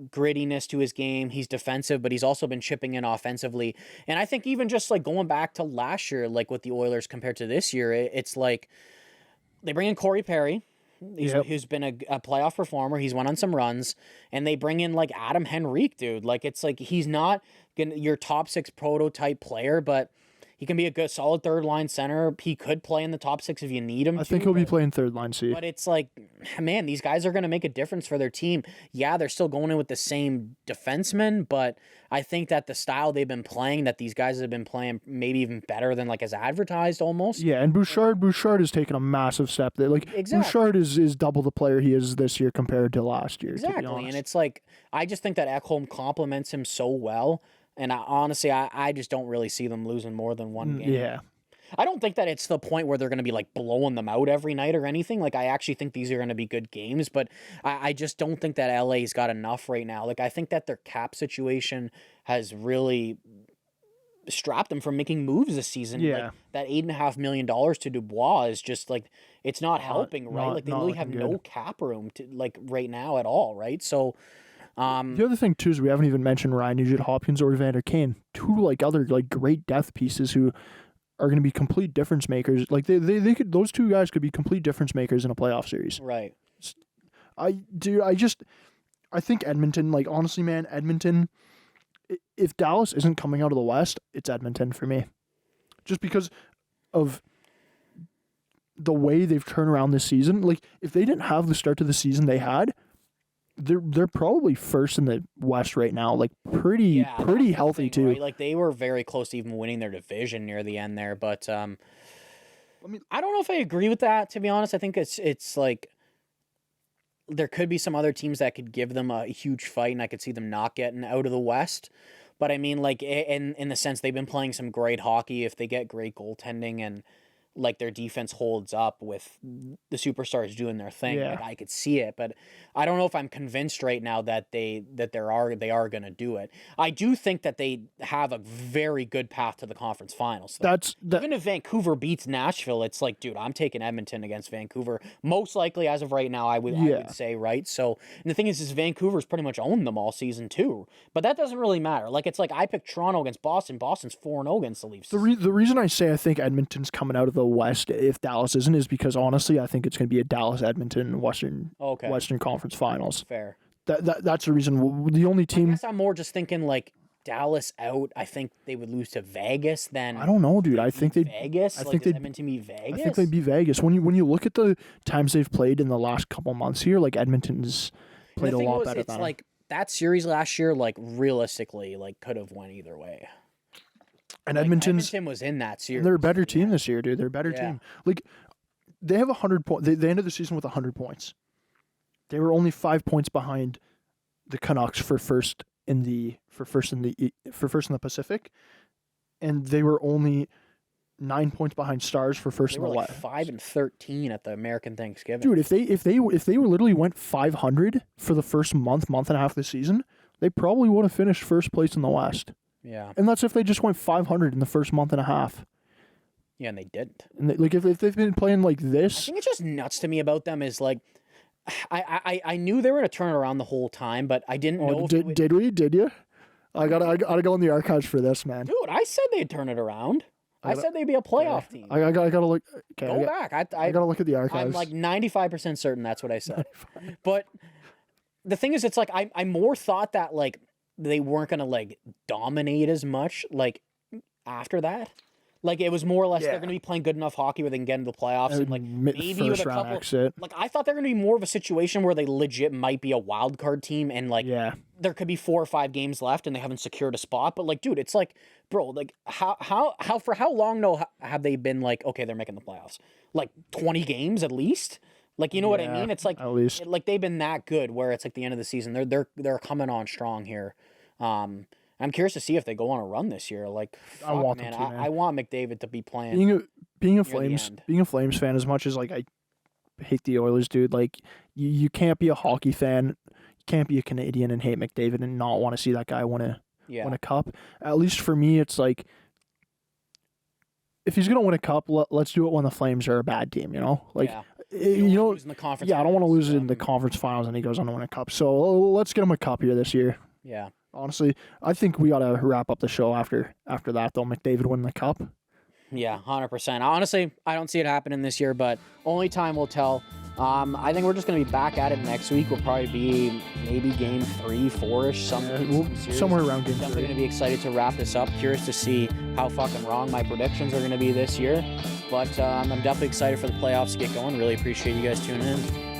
grittiness to his game. He's defensive, but he's also been chipping in offensively. And I think even just like going back to last year, like with the Oilers compared to this year, it's like they bring in Corey Perry, who's been a playoff performer. He's went on some runs, and they bring in like Adam Henrique, dude. Like, it's like he's not your top 6 prototype player, but he can be a good solid third line center. He could play in the top 6 if you need him. I think he'll be playing third line C. But it's like, man, these guys are going to make a difference for their team. Yeah, they're still going in with the same defensemen, but I think that the style they've been playing, that these guys have been playing maybe even better than like as advertised almost. Yeah, and Bouchard has taken a massive step there. Like, exactly. Bouchard is double the player he is this year compared to last year. Exactly, and it's like, I just think that Ekholm complements him so well. And honestly, I just don't really see them losing more than one game. Yeah. I don't think that it's the point where they're going to be like blowing them out every night or anything. Like, I actually think these are going to be good games, but I just don't think that LA's got enough right now. Like, I think that their cap situation has really strapped them from making moves this season. Yeah. Like, that $8.5 million to Dubois is just like, it's not helping, right? Like, they really have no cap room to like right now at all, right? So, the other thing too is we haven't even mentioned Ryan Nugent-Hopkins or Evander Kane, 2 like other like great depth pieces who are going to be complete difference makers. Like, they could, those 2 guys could be complete difference makers in a playoff series. Right. I think Edmonton, like, honestly, man, Edmonton, if Dallas isn't coming out of the West, it's Edmonton for me. Just because of the way they've turned around this season. Like, if they didn't have the start to the season they had, they're probably first in the West right now, like pretty healthy too. Right? Like, they were very close to even winning their division near the end there, but I don't know if I agree with that, to be honest. I think it's like there could be some other teams that could give them a huge fight, and I could see them not getting out of the West. But I mean, like, in the sense they've been playing some great hockey. If they get great goaltending and like their defense holds up with the superstars doing their thing, like, I could see it, but I don't know if I'm convinced right now that they are going to do it. I do think that they have a very good path to the conference finals. Even if Vancouver beats Nashville, it's like, dude, I'm taking Edmonton against Vancouver. Most likely, as of right now, I would say, right? So, and the thing is Vancouver's pretty much owned them all season too, but that doesn't really matter. Like, it's like I picked Toronto against Boston. Boston's 4-0 against the Leafs. The reason I say I think Edmonton's coming out of the West if Dallas isn't is because honestly I think it's going to be a Dallas-Edmonton Western Conference Finals. Fair. That's the reason. The only team. I guess I'm more just thinking like Dallas out, I think they would lose to Vegas. Then I don't know, dude. I think Vegas. I think does Edmonton beat Vegas? I think they'd beat Vegas. When you look at the times they've played in the last couple months here, like Edmonton's played a lot better than them. Like that series last year, like realistically, like could have went either way. And like, Edmonton was in that series. They're a better team this year, dude. They're a better team. Like they have 100 points. They ended the season with 100 points. They were only 5 points behind the Canucks for first in the Pacific, and they were only 9 points behind Stars for first in the West. 5-13 at the American Thanksgiving. Dude, if they were literally went 500 for the first month and a half of the season, they probably would have finished first place in the West. Yeah, and that's if they just went 500 in the first month and a half. Yeah, and they didn't. And if they've been playing like this, I think it's just nuts to me about them is like. I knew they were going to turn it around the whole time, but I didn't know. Did we? Did you? I gotta go in the archives for this, man. Dude, I said they'd turn it around. I said they'd be a playoff team. I gotta look. Okay, go back. I gotta look at the archives. I'm like 95% certain that's what I said. But the thing is, it's like I more thought that like they weren't gonna like dominate as much like after that. Like, it was more or less they're going to be playing good enough hockey where they can get into the playoffs. And, like, maybe with a couple... Exit. Like, I thought they were going to be more of a situation where they legit might be a wild card team and, like, there could be 4 or 5 games left and they haven't secured a spot. But, like, dude, it's like, bro, like, for how long have they been, like, okay, they're making the playoffs? Like, 20 games at least? Like, you know what I mean? It's like... At least. Like, they've been that good where it's, like, the end of the season. They're coming on strong here. I'm curious to see if they go on a run this year. Like, fuck, I want them to, man. I want McDavid to be playing. Being a Flames fan, as much as like I hate the Oilers, dude. Like, you can't be a hockey fan, you can't be a Canadian and hate McDavid and not want to see that guy win a cup. At least for me, it's like if he's gonna win a cup, let's do it when the Flames are a bad team. You know, like you know, in the conference. Yeah, I don't want to lose it in the conference finals and he goes on to win a cup. So let's get him a cup here this year. Yeah. Honestly, I think we got to wrap up the show after that, though. McDavid win the cup. Yeah, 100%. Honestly, I don't see it happening this year, but only time will tell. I think we're just going to be back at it next week. We'll probably be maybe game 3, 4-ish, somewhere around game 3. Definitely going to be excited to wrap this up. Curious to see how fucking wrong my predictions are going to be this year. But I'm definitely excited for the playoffs to get going. Really appreciate you guys tuning in.